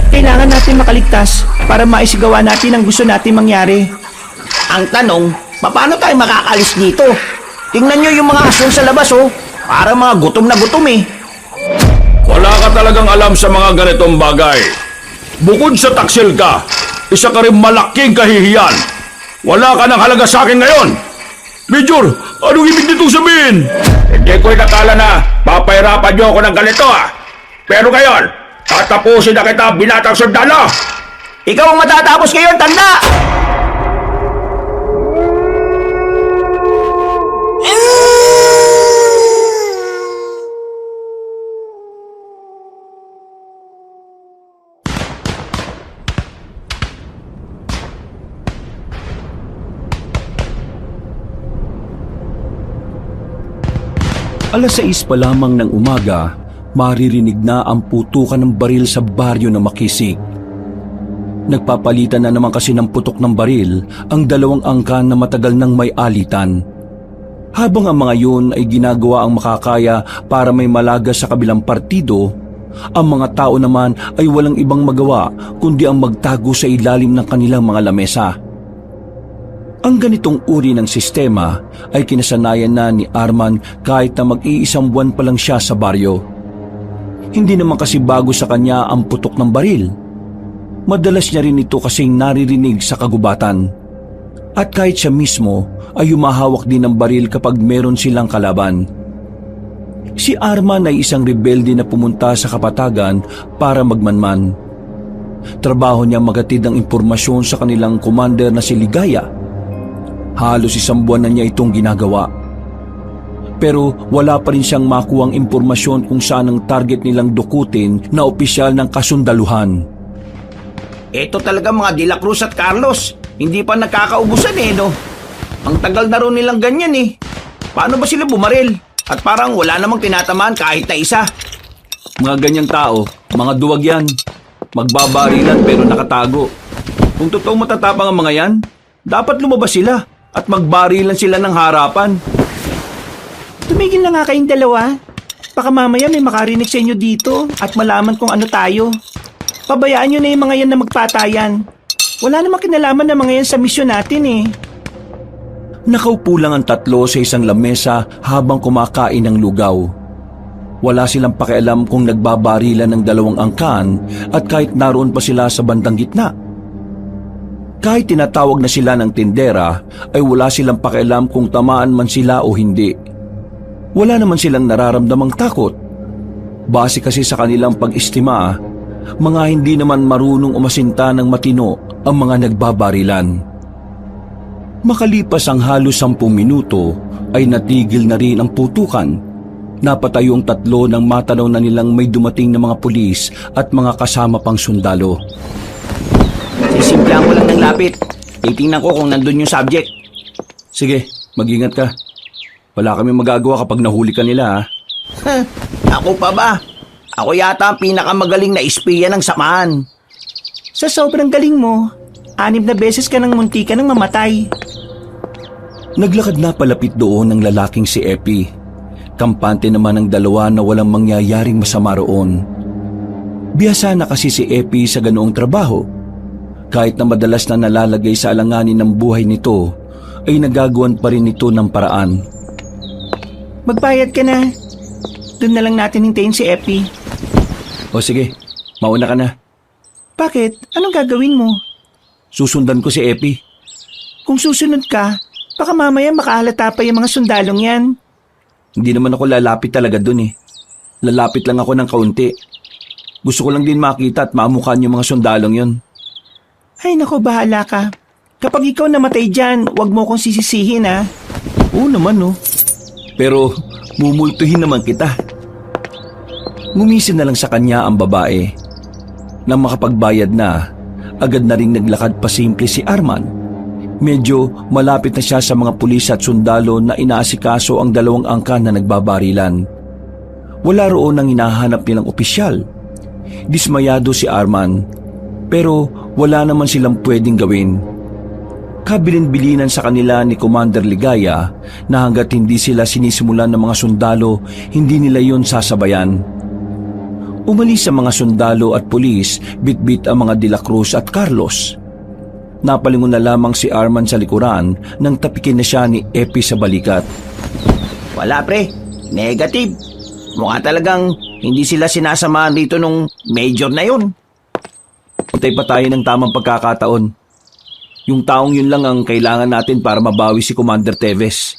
Kailangan natin makaligtas para maisigawa natin ang gusto natin mangyari. Ang tanong, paano tayo makakalis dito? Tingnan nyo yung mga asul sa labas, oh. Para mga gutom na gutom eh. Wala ka talagang alam sa mga ganitong bagay. Bukod sa taksil ka, isa ka rin malaking kahihiyan. Wala ka ng halaga sa akin ngayon. Major, anong ibig nitong sabihin? Hindi ko inakala na papahirapan niyo ako ng ganito ah. Pero ngayon, tatapusin na kita, binatang sundalo. Ikaw ang matatapos ngayon, tanda! Alas 6 pa lamang ng umaga, maririnig na ang putukan ng baril sa baryo ng Makisig. Nagpapalitan na naman kasi ng putok ng baril ang dalawang angkan na matagal nang may alitan. Habang ang mga yun ay ginagawa ang makakaya para may malaga sa kabilang partido, ang mga tao naman ay walang ibang magawa kundi ang magtago sa ilalim ng kanilang mga lamesa. Ang ganitong uri ng sistema ay kinasanayan na ni Arman kahit na mag-iisang buwan pa lang siya sa baryo. Hindi naman kasi bago sa kanya ang putok ng baril. Madalas niya rin ito kasing naririnig sa kagubatan. At kahit siya mismo ay humahawak din ng baril kapag meron silang kalaban. Si Arman ay isang rebelde na pumunta sa kapatagan para magmanman. Trabaho niya magatid ng impormasyon sa kanilang commander na si Ligaya. Halos isang buwan na niya itong ginagawa. Pero wala pa rin siyang makuhang impormasyon kung saan ang target nilang dukutin na opisyal ng kasundaluhan. Ito talaga mga De La Cruz at Carlos. Hindi pa nagkakaubusan eh, no? Ang tagal na rin nilang ganyan eh. Paano ba sila bumaril? At parang wala namang tinatamaan kahit na isa. Mga ganyang tao, mga duwag yan. Magbabarilan pero nakatago. Kung totoong matatapang ang mga yan, dapat lumabas sila at magbarilan sila ng harapan. Tumigil na nga kayong dalawa. Baka mamaya may makarinig sa inyo dito at malaman kung ano tayo. Pabayaan nyo na yung mga yan na magpatayan. Wala namang kinalaman ng mga yan sa misyon natin eh. Nakaupo lang ang tatlo sa isang lamesa habang kumakain ng lugaw. Wala silang pakialam kung nagbabarilan ng dalawang angkan at kahit naroon pa sila sa bandang gitna. Kahit tinatawag na sila ng tindera, ay wala silang pakialam kung tamaan man sila o hindi. Wala naman silang nararamdamang takot. Base kasi sa kanilang pag-estima, mga hindi naman marunong umasinta ng matino ang mga nagbabarilan. Makalipas ang halos 10 minuto, ay natigil na rin ang putukan. Napatayo ang tatlo nang matanaw na nilang may dumating na mga pulis at mga kasama pang sundalo. Sisimplahan ko lang ng lapit. Titingnan ko kung nandun yung subject. Sige, mag-ingat ka. Wala kami magagawa kapag nahuli ka nila, ha? Ako pa ba? Ako yata ang pinakamagaling na espiya ng samahan. Sa sobrang galing mo, 6 na beses ka nang munti ka nang mamatay. Naglakad na palapit doon ng lalaking si Epi. Kampante naman ang dalawa na walang mangyayaring masama roon. Bihasa na kasi si Epi sa ganoong trabaho. Kahit na madalas na nalalagay sa alanganin ng buhay nito, ay nagagawan pa rin ito ng paraan. Magbayad ka na. Doon na lang natin hintayin si Epi. O sige, mauna ka na. Bakit? Anong gagawin mo? Susundan ko si Epi. Kung susunod ka, baka mamaya makahalata pa yung mga sundalong yan. Hindi naman ako lalapit talaga dun eh. Lalapit lang ako ng kaunti. Gusto ko lang din makita at mamukhaan yung mga sundalong yun. Ay nako, bahala ka. Kapag ikaw namatay dyan, wag mo kong sisisihin ha. Oo naman no. Pero mumultuhin naman kita. Ngumisin na lang sa kanya ang babae. Nang makapagbayad na, agad na rin naglakad pa simple si Arman. Medyo malapit na siya sa mga pulis at sundalo na inaasikaso ang dalawang angkan na nagbabarilan. Wala roon ang hinahanap nilang opisyal. Dismayado si Arman, pero wala naman silang pwedeng gawin. Kabilin-bilinan sa kanila ni Commander Ligaya na hanggat hindi sila sinisimulan ng mga sundalo, hindi nila yon sasabayan. Umalis sa mga sundalo at pulis, bitbit ang mga De La Cruz at Carlos. Napalingon na lamang si Arman sa likuran nang tapikin na siya ni Epi sa balikat. Wala pre, negative. Mukha talagang hindi sila sinasamahan dito nung major na yun. Putay pa tayo ng tamang pagkakataon. Yung taong yun lang ang kailangan natin para mabawi si Commander Teves.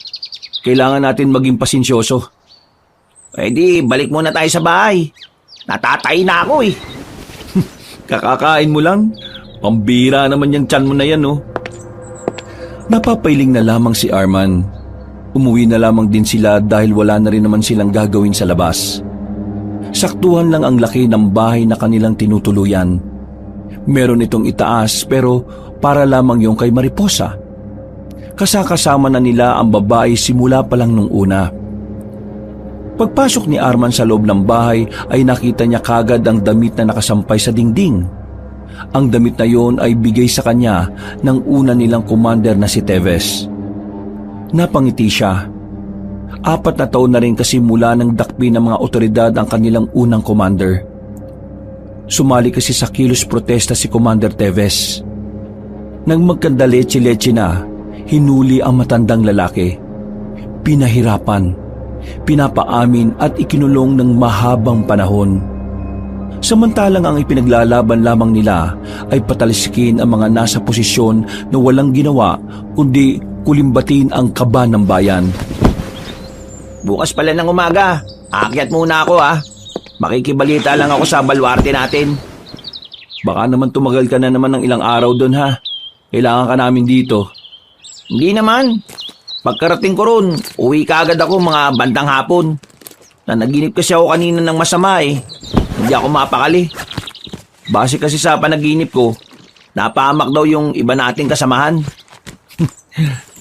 Kailangan natin maging pasensyoso. Eh di, balik muna tayo sa bahay. Natatay na ako eh. Kakakain mo lang? Pambira naman yung tiyan mo na yan, no? Napapailing na lamang si Arman. Umuwi na lamang din sila dahil wala na rin naman silang gagawin sa labas. Saktuhan lang ang laki ng bahay na kanilang tinutuluyan. Meron itong itaas pero para lamang yung kay Mariposa. Kasakasama na nila ang babae simula pa lang nung una. Pagpasok ni Arman sa loob ng bahay ay nakita niya kagad ang damit na nakasampay sa dingding. Ang damit na yon ay bigay sa kanya ng una nilang commander na si Teves. Napangiti siya. 4 na taon na rin kasi mula ng dakpi ng mga otoridad ang kanilang unang commander. Sumali kasi sa kilos protesta si Commander Teves. Nang magkandaleche-leche na, hinuli ang matandang lalaki. Pinahirapan, pinapaamin at ikinulong ng mahabang panahon. Samantalang ang ipinaglalaban lamang nila ay patalisikin ang mga nasa posisyon na walang ginawa kundi kulimbatin ang kaba ng bayan. Bukas pala ng umaga, aakyat muna ako ha. Makikibalita lang ako sa baluarte natin. Baka naman tumagal ka na naman ng ilang araw doon ha. Kailangan ka namin dito. Hindi naman. Pagkarating ko ron, uwi ka agad ako mga bandang hapon. Nanaginip kasi ako kanina ng masama eh. Hindi ako mapakali. Base kasi sa panaginip ko, napahamak daw yung iba nating kasamahan.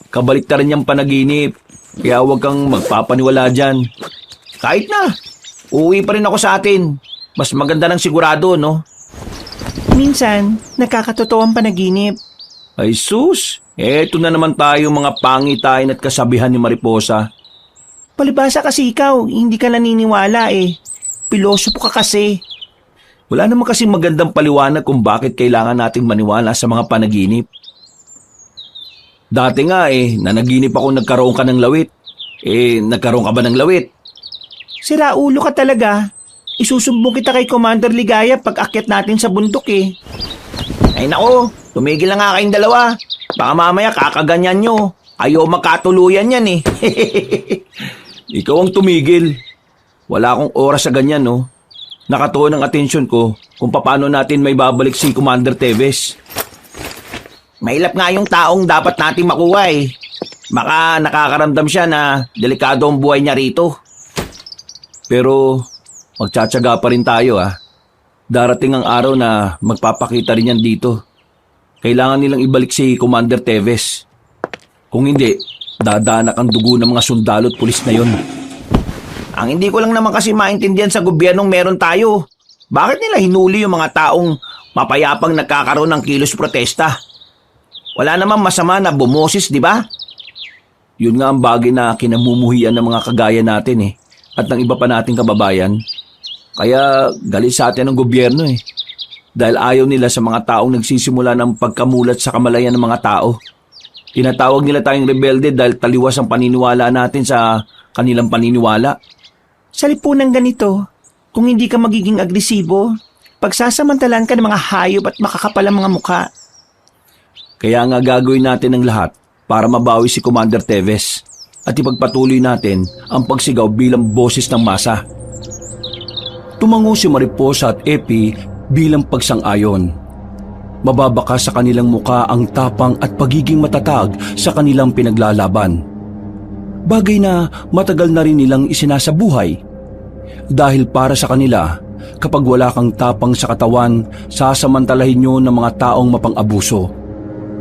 Kabalik rin yung panaginip. Kaya huwag kang magpapaniwala dyan. Kahit na, uwi pa rin ako sa atin. Mas maganda ng sigurado, no? Minsan, nakakatotoo ang panaginip. Ay sus, eto na naman tayo mga pangitain at kasabihan ni Mariposa. Palibasa kasi ikaw, hindi ka naniniwala eh. Pilosopo ka kasi. Wala naman kasing magandang paliwanag kung bakit kailangan nating maniwala sa mga panaginip. Dati nga nanaginip ako nagkaroon ka ng lawit. Nagkaroon ka ba ng lawit? Sira ulo ka talaga. Isusumbong kita kay Commander Ligaya pag akyat natin sa bundok eh. Ay nako, tumigil na nga kayong dalawa. Baka mamaya kakaganyan nyo. Ayaw makatuluyan yan eh. Ikaw ang tumigil. Wala akong oras sa ganyan, no? Nakatuon ang atensyon ko kung paano natin may babalik si Commander Teves. Mahilap nga yung taong dapat natin makuha eh. Baka nakakaramdam siya na delikado ang buhay niya rito. Pero magtsatsaga pa rin tayo Darating ang araw na magpapakita rin yan dito. Kailangan nilang ibalik si Commander Teves. Kung hindi, dadanak ang dugo ng mga sundalo at pulis na yon. Ang hindi ko lang naman kasi maintindihan sa gobyernong meron tayo. Bakit nila hinuli yung mga taong mapayapang nagkakaroon ng kilos protesta? Wala namang masama na bumoses, di ba? Yun nga ang bagay na kinamumuhian ng mga kagaya natin at ng iba pa nating kababayan. Kaya galit sa atin ang gobyerno Dahil ayaw nila sa mga taong nagsisimula ng pagkamulat sa kamalayan ng mga tao. Tinatawag nila tayong rebelde dahil taliwas ang paniniwala natin sa kanilang paniniwala. Sa lipunang ganito, kung hindi ka magiging agresibo, pagsasamantalan ka ng mga hayop at makakapalang mga mukha. Kaya nga gagawin natin ang lahat para mabawi si Commander Teves at ipagpatuloy natin ang pagsigaw bilang boses ng masa. Tumango si Mariposa at Epi bilang pagsang-ayon. Mababaka sa kanilang muka ang tapang at pagiging matatag sa kanilang pinaglalaban. Bagay na matagal na rin nilang isinasabuhay. Dahil para sa kanila, kapag wala kang tapang sa katawan, sasamantalahin nyo ng mga taong mapang-abuso.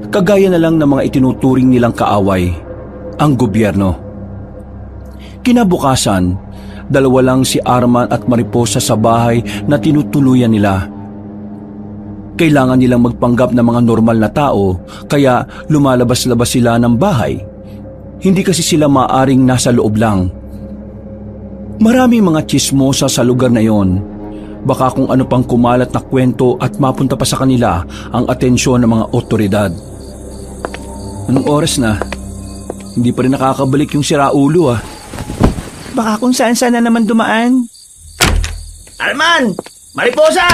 Kagaya na lang ng mga itinuturing nilang kaaway, ang gobyerno. Kinabukasan, 2 lang si Arman at Mariposa sa bahay na tinutuluyan nila. Kailangan nilang magpanggap ng mga normal na tao, kaya lumalabas-labas sila ng bahay. Hindi kasi sila maaring nasa loob lang. Maraming mga tsismosa sa lugar na yon. Baka kung ano pang kumalat na kwento at mapunta pa sa kanila ang atensyon ng mga otoridad. Anong oras na? Hindi pa rin nakakabalik yung siraulo ah. Baka kung saan-saan na naman dumaan. Arman! Mariposa!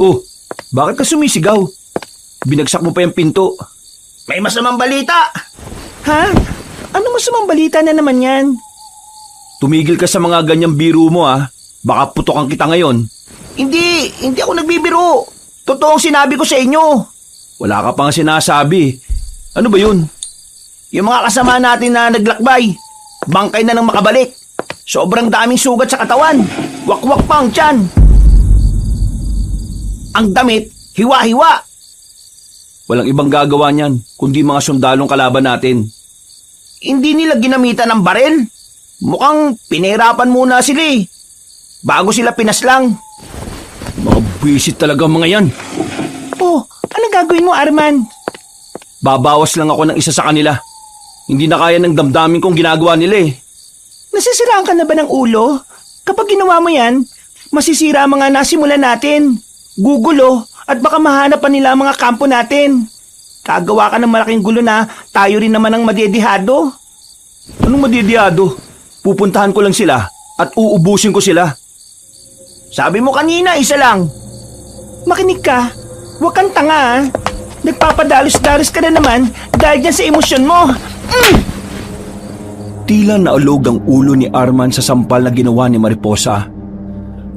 Oh, bakit ka sumisigaw? Binagsak mo pa yung pinto. May masamang balita! Ha? Ano masamang balita na naman yan? Tumigil ka sa mga ganyang biro mo ah. Baka putokan kita ngayon. Hindi ako nagbibiro. Totoong sinabi ko sa inyo. Wala ka pang sinasabi. Ano ba yun? Yung mga kasama natin na naglakbay, bangkay na nang makabalik. Sobrang daming sugat sa katawan. Wakwak pa ang tiyan. Ang damit, hiwa-hiwa. Walang ibang gagawa niyan, kundi mga sundalong kalaban natin. Hindi nila ginamitan ng barel. Mukhang pinahirapan muna sila eh. Bago sila pinaslang. Mga buwisit talaga mga yan. Oh, anong gagawin mo, Arman? Babawas lang ako ng isa sa kanila. Hindi na kaya ng damdamin kong ginagawa nila eh. Nasisiraan ka na ba ng ulo? Kapag ginawa mo yan, masisira ang mga nasimulan natin. Gugulo at baka mahanap pa nila ang mga kampo natin. Kagawa ka ng malaking gulo na tayo rin naman ang madedihado. Anong madidiyado? Pupuntahan ko lang sila at uubusin ko sila. Sabi mo kanina, isa lang. Makinig ka. Huwag kang tanga ha. Nagpapadalos-dalos ka na naman dahil dyan sa emosyon mo. Tila naulog ang ulo ni Arman sa sampal na ginawa ni Mariposa.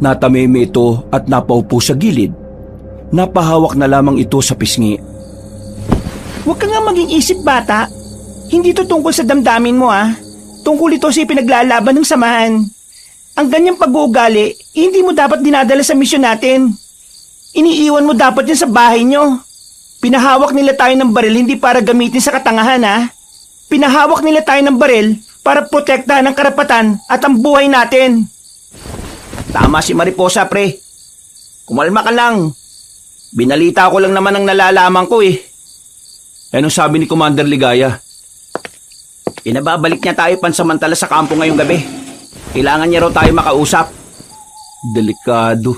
Natameme ito at napaupo sa gilid. Napahawak na lamang ito sa pisngi. Huwag ka nga maging isip bata. Hindi to tungkol sa damdamin mo ha. Tungkol ito sa ipinaglalaban ng samahan. Ang ganyang pag-uugali, hindi mo dapat dinadala sa misyon natin. Iniiwan mo dapat yan sa bahay nyo. Pinahawak nila tayo ng baril hindi para gamitin sa katangahan ha. Pinahawak nila tayo ng baril para protektahan ang karapatan at ang buhay natin. Tama si Mariposa, pre. Kumalma ka lang. Binalita ko lang naman ang nalalaman ko eh. Anong sabi ni Commander Ligaya? Pinababalik niya tayo pansamantala sa kampo ngayong gabi. Kailangan niya raw tayo makausap. Delikado.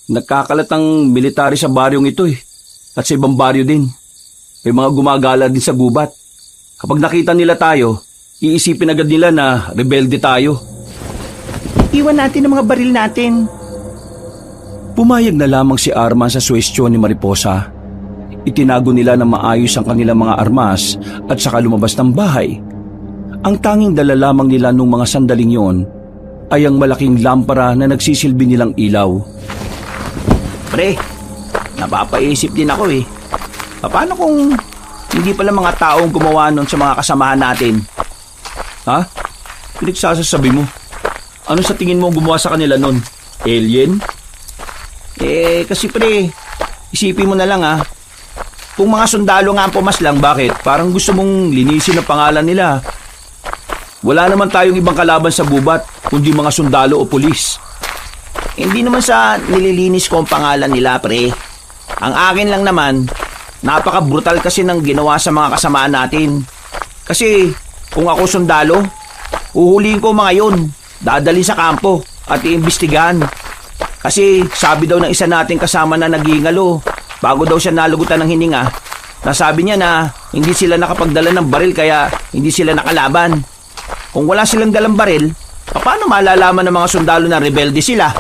Nagkakalat ang military sa baryong ito eh. At sa ibang baryo din. May mga gumagala din sa gubat. Kapag nakita nila tayo, iisipin agad nila na rebelde tayo. Iwan natin ang mga baril natin. Pumayag na lamang si Arman sa suwestyon ni Mariposa. Itinago nila na maayos ang kanilang mga armas at saka lumabas ng bahay. Ang tanging dala lamang nila nung mga sandaling yon ay ang malaking lampara na nagsisilbi nilang ilaw. Pre, napapaisip din ako eh. Paano kung hindi pala mga taong gumawa nun sa mga kasamahan natin? Ha? Pinagsasasabi mo? Ano sa tingin mo gumawa sa kanila nun? Alien? Kasi pre, isipin mo na lang ah. Kung mga sundalo nga ang pumaslang, bakit? Parang gusto mong linisin ang pangalan nila. Wala naman tayong ibang kalaban sa gubat, kundi mga sundalo o pulis. Hindi naman sa nililinis ko ang pangalan nila, pre. Ang akin lang naman, napaka-brutal kasi ng ginawa sa mga kasamaan natin. Kasi kung ako sundalo, uhulihin ko mga yun, dadali sa kampo at iimbestigahan. Kasi sabi daw ng isa nating kasama na naghihingalo, bago daw siya nalugutan ng hininga, nasabi niya na hindi sila nakapagdala ng baril kaya hindi sila nakalaban. Kung wala silang dalang baril, paano malalaman ng mga sundalo na rebelde sila?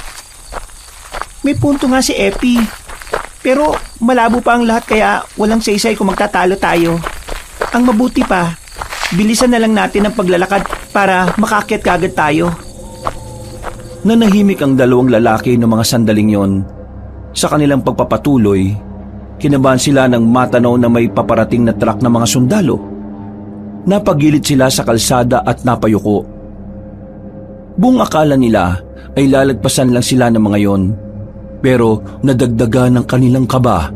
May punto nga si Epi. Pero malabo pa ang lahat kaya walang saysay kung magtatalo tayo. Ang mabuti pa, bilisan na lang natin ang paglalakad para makaakyat kaagad tayo. Nanahimik ang dalawang lalaki ng mga sandaling yon. Sa kanilang pagpapatuloy, kinabahan sila ng matanaw na may paparating na truck ng mga sundalo. Napagilid sila sa kalsada at napayuko. Buong akala nila ay lalagpasan lang sila ng mga yon. Pero nadagdagan ng kanilang kaba.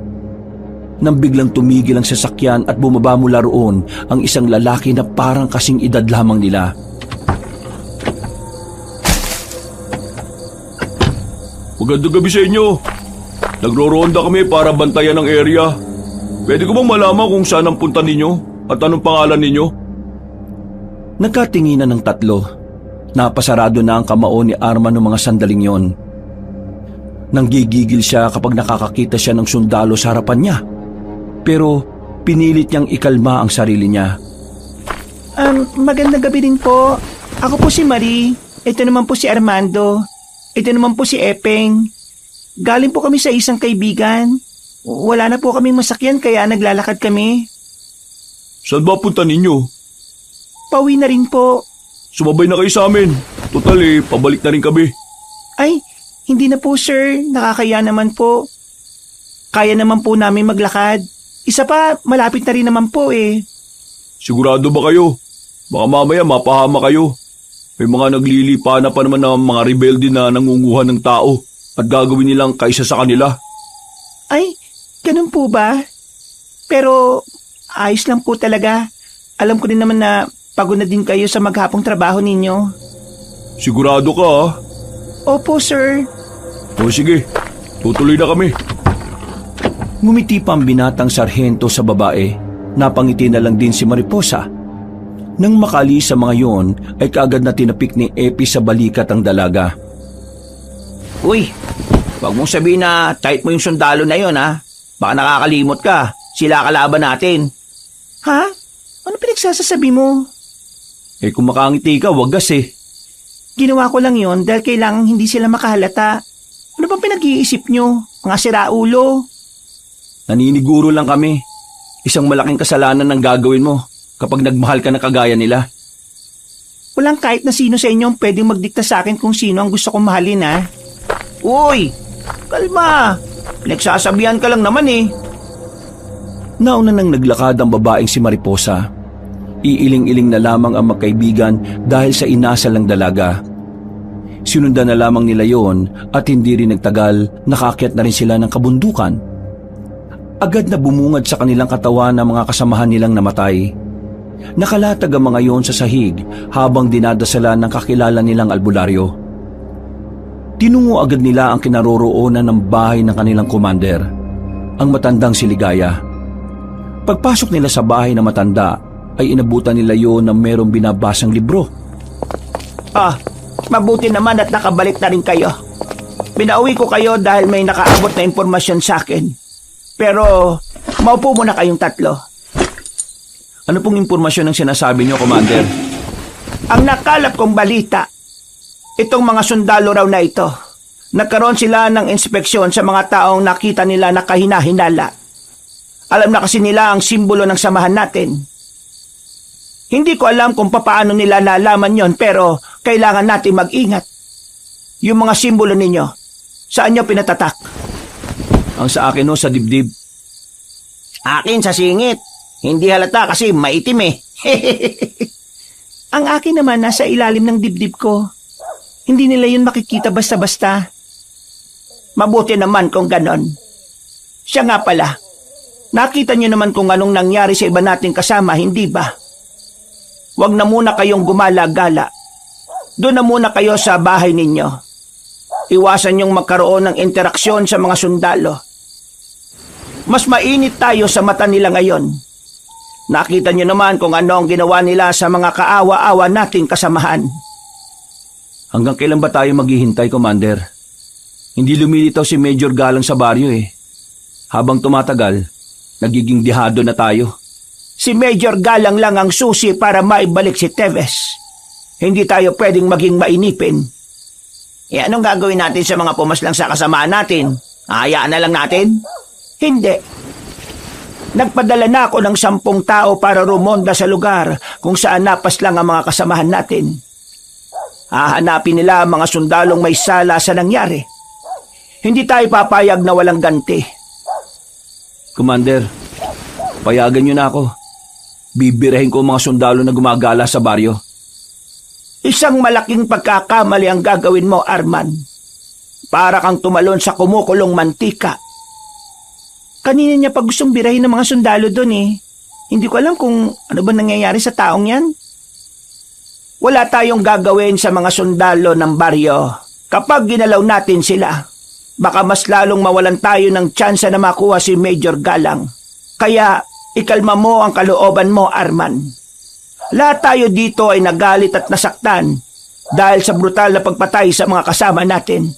Nang biglang tumigil ang sasakyan at bumaba mula roon ang isang lalaki na parang kasing edad lamang nila. Magandang gabi sa inyo. Nagro-ronda kami para bantayan ang area. Pwede ko bang malaman kung saan ang punta ninyo at anong pangalan ninyo? Nagkatinginan ng tatlo. Napasarado na ang kamao ni Arman ng mga sandaling yon. Nanggigigil siya kapag nakakakita siya ng sundalo sa harapan niya. Pero pinilit niyang ikalma ang sarili niya. Magandang gabi rin po. Ako po si Marie. Ito naman po si Armando. Ito naman po si Epeng. Galing po kami sa isang kaibigan. Wala na po kaming masakyan kaya naglalakad kami. Saan ba punta ninyo? Pauwi na rin po. Sumabay na kayo sa amin. Total pabalik na rin kami. Ay, hindi na po sir. Nakakaya naman po. Kaya naman po namin maglakad. Isa pa, malapit na rin naman po eh. Sigurado ba kayo? Baka mamaya mapahama kayo. May mga naglilipa na pa naman ng mga rebelde na nangunguha ng tao at gagawin nilang kaisa sa kanila. Ay, ganun po ba? Pero ayos lang po talaga. Alam ko din naman na pagod na din kayo sa maghapong trabaho ninyo. Sigurado ka ha? Opo sir. O sige, tutuloy na kami. Ngumiti pa ang binatang sarhento sa babae. Napangiti na lang din si Mariposa. Nang makaalis sa mga yon, ay kaagad na tinapik ni Epi sa balikat ang dalaga. Uy, wag mong sabihin na tight mo yung sundalo na yon ha. Baka nakakalimot ka. Sila kalaban natin. Ha? Ano pinagsasasabi mo? Kung makangiti ka, wagas Ginawa ko lang yon dahil kailangang hindi sila makahalata. Ano bang pinag-iisip nyo? Mga siraulo? Naniniguro lang kami. Isang malaking kasalanan ang gagawin mo kapag nagmahal ka na kagaya nila. Walang kahit na sino sa inyo ang pwedeng magdikta sa akin kung sino ang gusto kong mahalin ha. Uy, kalma. Pinagsasabihan ka lang naman Nauna nang naglakad ang babaeng si Mariposa. Iiling-iling na lamang ang magkaibigan dahil sa inasalang dalaga. Sinundan na lamang nila yon at hindi rin nagtagal nakakyat na rin sila ng kabundukan. Agad na bumungad sa kanilang katawan ng mga kasamahan nilang namatay. Nakalatag ang mga yon sa sahig habang dinadasalan ng kakilala nilang albularyo. Tinungo agad nila ang kinaroroonan ng bahay ng kanilang commander, ang matandang si Ligaya. Pagpasok nila sa bahay ng matanda, ay inabutan nila yon na merong binabasang libro. Mabuti naman at nakabalik na rin kayo. Pinauwi ko kayo dahil may nakaabot na impormasyon sa akin. Pero, maupo muna kayong tatlo. Ano pong impormasyon ang sinasabi niyo, Commander? Ang nakalap kong balita, itong mga sundalo raw na ito, nagkaroon sila ng inspeksyon sa mga taong nakita nila na kahina-hinala. Alam na kasi nila ang simbolo ng samahan natin. Hindi ko alam kung papaano nila nalaman yon pero kailangan natin mag-ingat. Yung mga simbolo ninyo, saan nyo pinatatak? Ang sa akin sa dibdib. Akin sa singit. Hindi halata kasi maitim Ang akin naman nasa ilalim ng dibdib ko. Hindi nila yun makikita basta-basta. Mabuti naman kung ganon. Siya nga pala, nakita niyo naman kung anong nangyari sa iba nating kasama, hindi ba? Huwag na muna kayong gumala-gala. Doon na muna kayo sa bahay ninyo. Iwasan yung magkaroon ng interaksyon sa mga sundalo. Mas mainit tayo sa mata nila ngayon. Nakita niyo naman kung ano ang ginawa nila sa mga kaawa-awa nating kasamahan. Hanggang kailan ba tayo maghihintay, Commander? Hindi lumilitaw si Major Galang sa baryo Habang tumatagal, nagiging dihado na tayo. Si Major Galang lang ang susi para maibalik si Teves. Hindi tayo pwedeng maging mainipin. Anong gagawin natin sa mga pumaslang sa kasamaan natin? Hayaan na lang natin? Hindi. Nagpadala na ako ng 10 tao para rumonda sa lugar kung saan napaslang ang mga kasamahan natin. Hahanapin nila ang mga sundalong may sala sa nangyari. Hindi tayo papayag na walang ganti. Commander, payagan niyo na ako. Bibirahin ko ang mga sundalo na gumagala sa baryo. Isang malaking pagkakamali ang gagawin mo, Arman. Para kang tumalon sa kumukulong mantika. Kanina niya pa gustong birahin ng mga sundalo doon Hindi ko alam kung ano ba nangyayari sa taong yan. Wala tayong gagawin sa mga sundalo ng baryo. Kapag ginalaw natin sila, baka mas lalong mawalan tayo ng tsansa na makuha si Major Galang. Kaya, ikalma mo ang kalooban mo, Arman. Lahat tayo dito ay nagalit at nasaktan dahil sa brutal na pagpatay sa mga kasama natin.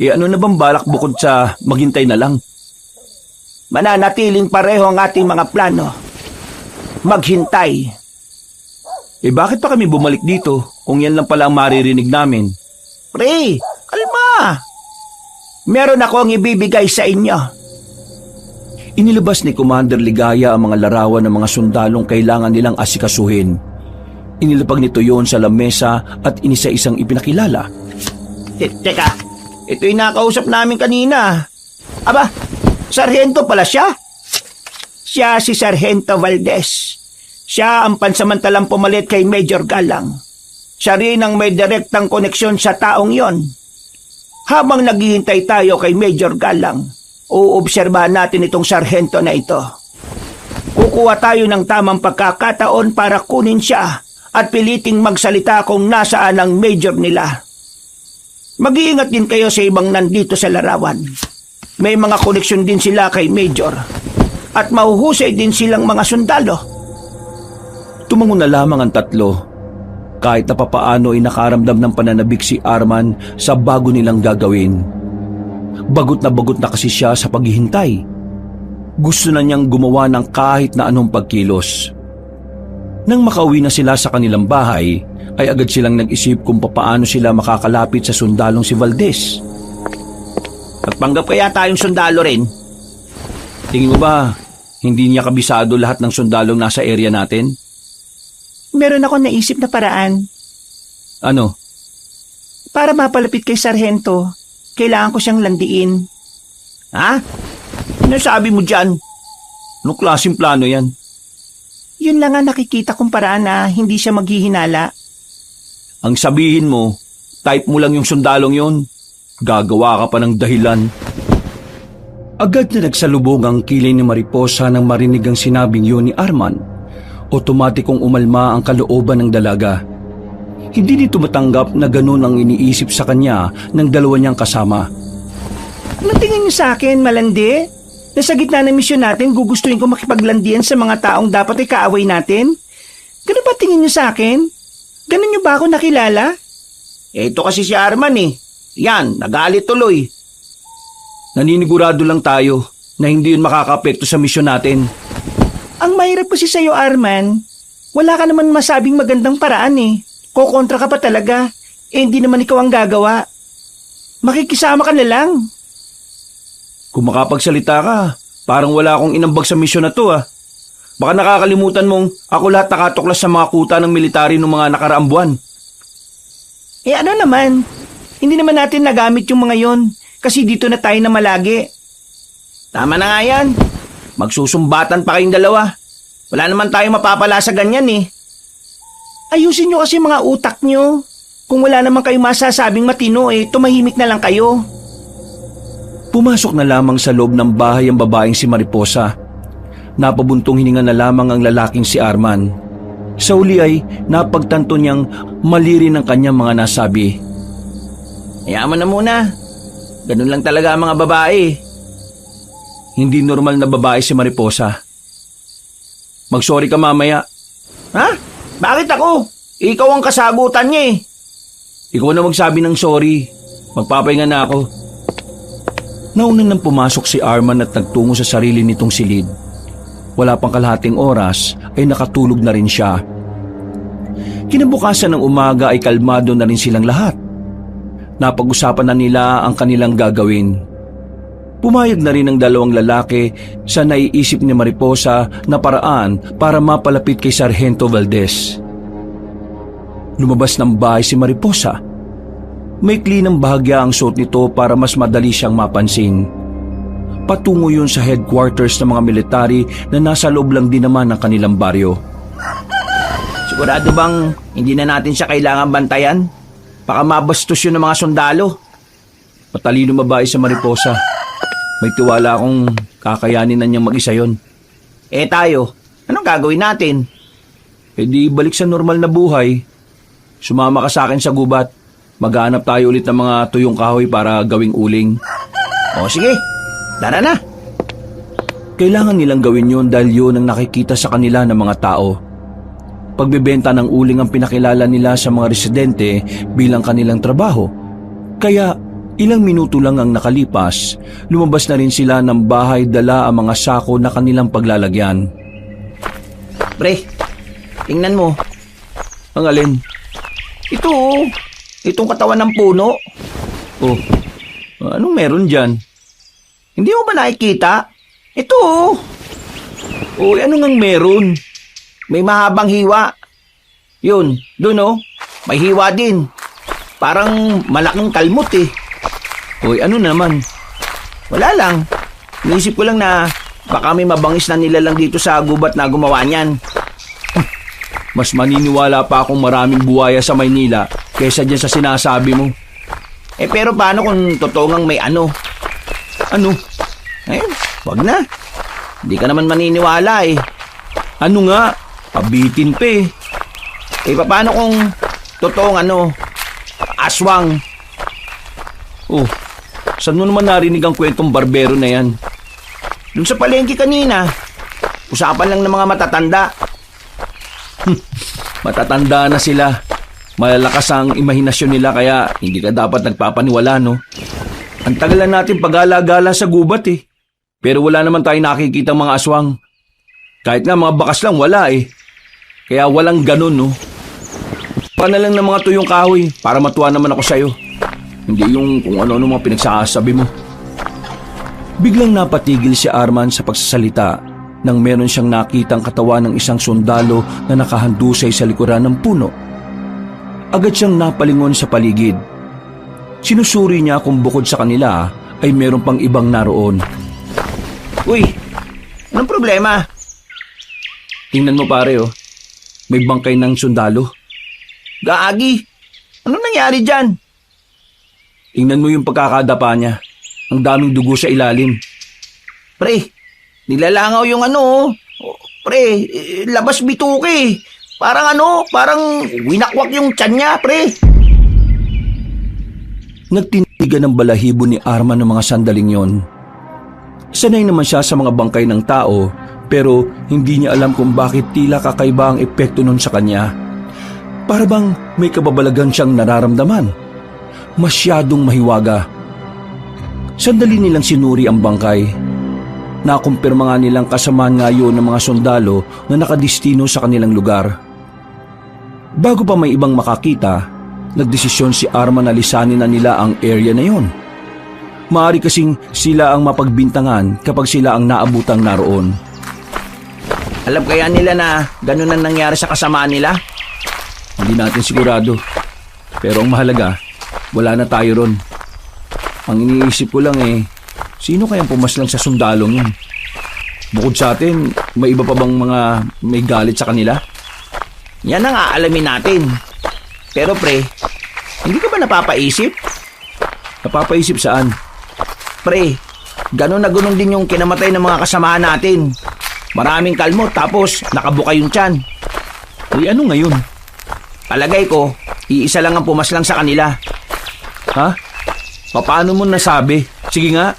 ano na bang balak bukod sa maghintay na lang? Mananatiling pareho ang ating mga plano. Maghintay. Bakit pa kami bumalik dito kung yan lang pala ang maririnig namin? Pre, kalma. Meron akong ibibigay sa inyo. Inilabas ni Commander Ligaya ang mga larawan ng mga sundalong kailangan nilang asikasuhin. Inilapag nito yon sa lamesa at inisa-isang ipinakilala. Teka, ito yung nakausap namin kanina. Aba, Sargento pala siya. Siya si Sargento Valdez. Siya ang pansamantalang pumalit kay Major Galang. Siya rin ang may direktang koneksyon sa taong yon. Habang naghihintay tayo kay Major Galang, uobserbahan natin itong sarhento na ito. Kukuha tayo ng tamang pagkakataon para kunin siya at piliting magsalita kung nasaan ang major nila. Mag-iingat din kayo sa ibang nandito sa larawan. May mga koneksyon din sila kay Major at mahuhusay din silang mga sundalo. Tumango na lamang ang tatlo. Kahit na papaano ay nakaramdam ng pananabik si Arman sa bago nilang gagawin. Bagot na kasi siya sa paghihintay. Gusto na niyang gumawa ng kahit na anong pagkilos. Nang makauwi na sila sa kanilang bahay, ay agad silang nag-isip kung papaano sila makakalapit sa sundalong si Valdez. Nagpanggap kaya tayong sundalo rin? Tingin mo ba, hindi niya kabisado lahat ng sundalong nasa area natin? Meron ako naisip na paraan. Ano? Para mapalapit kay Sargento, kailangan ko siyang landiin. Ha? Ano sabi mo dyan? Anong klaseng plano yan? Yun lang ang nakikita kong paraan na hindi siya maghihinala. Ang sabihin mo, type mo lang yung sundalong yon. Gagawa ka pa ng dahilan. Agad na nagsalubong ang kilay ni Mariposa nang marinig ang sinabing yun ni Arman. Otomatikong umalma ang kalooban ng dalaga. Hindi nito matanggap na ganun ang iniisip sa kanya ng dalawa niyang kasama. Ano tingin niyo sa akin, malandi? Na sa gitna ng misyon natin, gugustuhin ko makipaglandian sa mga taong dapat ay kaaway natin? Ganun ba tingin niyo sa akin? Ganun niyo ba ako nakilala? Ito kasi si Arman eh. Yan, nagalit tuloy. Naninigurado lang tayo na hindi yun makakaapekto sa misyon natin. Ang mahirap kasi sa'yo, Arman. Wala ka naman masabing magandang paraan eh. Kokontra ka pa talaga. Hindi naman ikaw ang gagawa. Makikisama ka na lang. Kung makapagsalita ka, parang wala akong inambag sa misyon na to ah. Baka nakakalimutan mong ako lahat nakatuklas sa mga kuta ng military ng mga nakaraang buwan. Ano naman? Hindi naman natin nagamit yung mga yon kasi dito na tayo na malagi. Tama na nga yan. Magsusumbatan pa kayong dalawa. Wala naman tayo mapapala sa ganyan eh. Ayusin nyo kasi mga utak nyo. Kung wala naman kayong masasabing matino tumahimik na lang kayo. Pumasok na lamang sa loob ng bahay ang babaeng si Mariposa. Napabuntong hininga na lamang ang lalaking si Arman. Sa uli ay napagtanto niyang mali rin ang kanyang mga nasabi. Hayaan mo na muna. Ganun lang talaga ang mga babae. Hindi normal na babae si Mariposa. Mag-sorry ka mamaya. Ha? Bakit ako? Ikaw ang kasagutan niya eh. Ikaw na magsabi ng sorry. Magpapahinga na ako. Nauna nang pumasok si Arman at nagtungo sa sarili nitong silid. Wala pang kalahating oras ay nakatulog na rin siya. Kinabukasan ng umaga ay kalmado na rin silang lahat. Napag-usapan na nila ang kanilang gagawin. Pumayag na rin ang dalawang lalaki sa naiisip ni Mariposa na paraan para mapalapit kay Sargento Valdez. Lumabas ng bahay si Mariposa. Maikli ng bahagya ang suot nito para mas madali siyang mapansin. Patungo yun sa headquarters ng mga military na nasa loob lang din naman ng kanilang baryo. Sigurado bang hindi na natin siya kailangan bantayan? Baka mabastos yun ng mga sundalo. Matalino babae sa Mariposa. May tiwala akong kakayanin na niyang mag-isa yun. Tayo, anong gagawin natin? Di balik sa normal na buhay. Sumama ka sa akin sa gubat. Maghanap tayo ulit ng mga tuyong kahoy para gawing uling. O sige, tara na. Kailangan nilang gawin yun dahil yun ang nakikita sa kanila ng mga tao. Pagbebenta ng uling ang pinakilala nila sa mga residente bilang kanilang trabaho. Kaya Ilang minuto lang ang nakalipas, lumabas na rin sila ng bahay dala ang mga sako na kanilang paglalagyan. Pre, tingnan mo. Ang alin? Ito oh. Itong katawan ng puno. Oh, anong meron dyan? Hindi mo ba nakikita? Ito oh. Oh, ano ngang meron? May mahabang hiwa. Yun, dun oh. May hiwa din. Parang malaking kalmot eh. Oy, ano naman? Wala lang. Naisip ko lang na baka may mabangis na nilalang dito sa gubat na gumawa niyan. Mas maniniwala pa akong maraming buhaya sa Maynila kaysa dyan sa sinasabi mo. Pero paano kung totoo ngang may ano? Ano? Wag na. Hindi ka naman maniniwala eh. Ano nga? Pabitin pa eh. Paano kung totoong aswang? Oh, saan mo naman narinig ang kwentong barbero na yan? Dun sa palengke kanina. Usapan lang ng mga matatanda. Matatanda na sila. Malalakas ang imahinasyon nila kaya hindi ka dapat nagpapaniwala, no? Ang tagal na natin pag-alagala sa gubat eh. Pero wala naman tayo nakikita mga aswang. Kahit nga mga bakas lang, wala eh. Kaya walang ganun, no? Pana lang ng mga tuyong kahoy para matuwa naman ako sa'yo. Hindi yung kung ano-ano mga pinagsasabi mo. Biglang napatigil si Arman sa pagsasalita nang meron siyang nakitang katawan ng isang sundalo na nakahandusay sa likuran ng puno. Agad siyang napalingon sa paligid. Sinusuri niya kung bukod sa kanila ay meron pang ibang naroon. Uy, anong problema? Tingnan mo pare oh, may bangkay ng sundalo. Gaagi, anong nangyari dyan? Tingnan mo yung pagkakadapa niya. Ang daming dugo sa ilalim. Pre, nilalangaw yung Pre, labas bituke. Parang winakwak yung tiyan niya, pre. Nagtinigan ng balahibo ni Arman ng mga sandaling yon. Sanay naman siya sa mga bangkay ng tao, pero hindi niya alam kung bakit tila kakaiba ang epekto nun sa kanya. Para bang may kababalagan siyang nararamdaman. Masyadong mahiwaga. Sandali nilang sinuri ang bangkay. Nakumpirma nga nilang kasamaan nga yun ng mga sundalo na nakadistino sa kanilang lugar. Bago pa may ibang makakita, nagdesisyon si Arman na lisanin na nila ang area na yon. Maaari kasing sila ang mapagbintangan kapag sila ang naabutang naroon. Alam kaya nila na ganun ang nangyari sa kasamaan nila? Hindi natin sigurado. Pero ang mahalaga, wala na tayo ron. Ang iniisip ko lang sino kayang pumaslang sa sundalong yun? Bukod sa atin, may iba pa bang mga may galit sa kanila? Yan ang aalamin natin. Pero pre, hindi ka ba napapaisip? Napapaisip saan? Pre, ganun na ganun din yung kinamatay ng mga kasamahan natin. Maraming kalmot tapos nakabuka yung tiyan. Uy, ano ngayon? Palagay ko, iisa lang ang pumaslang sa kanila. Ha? Paano mo nasabi? Sige nga.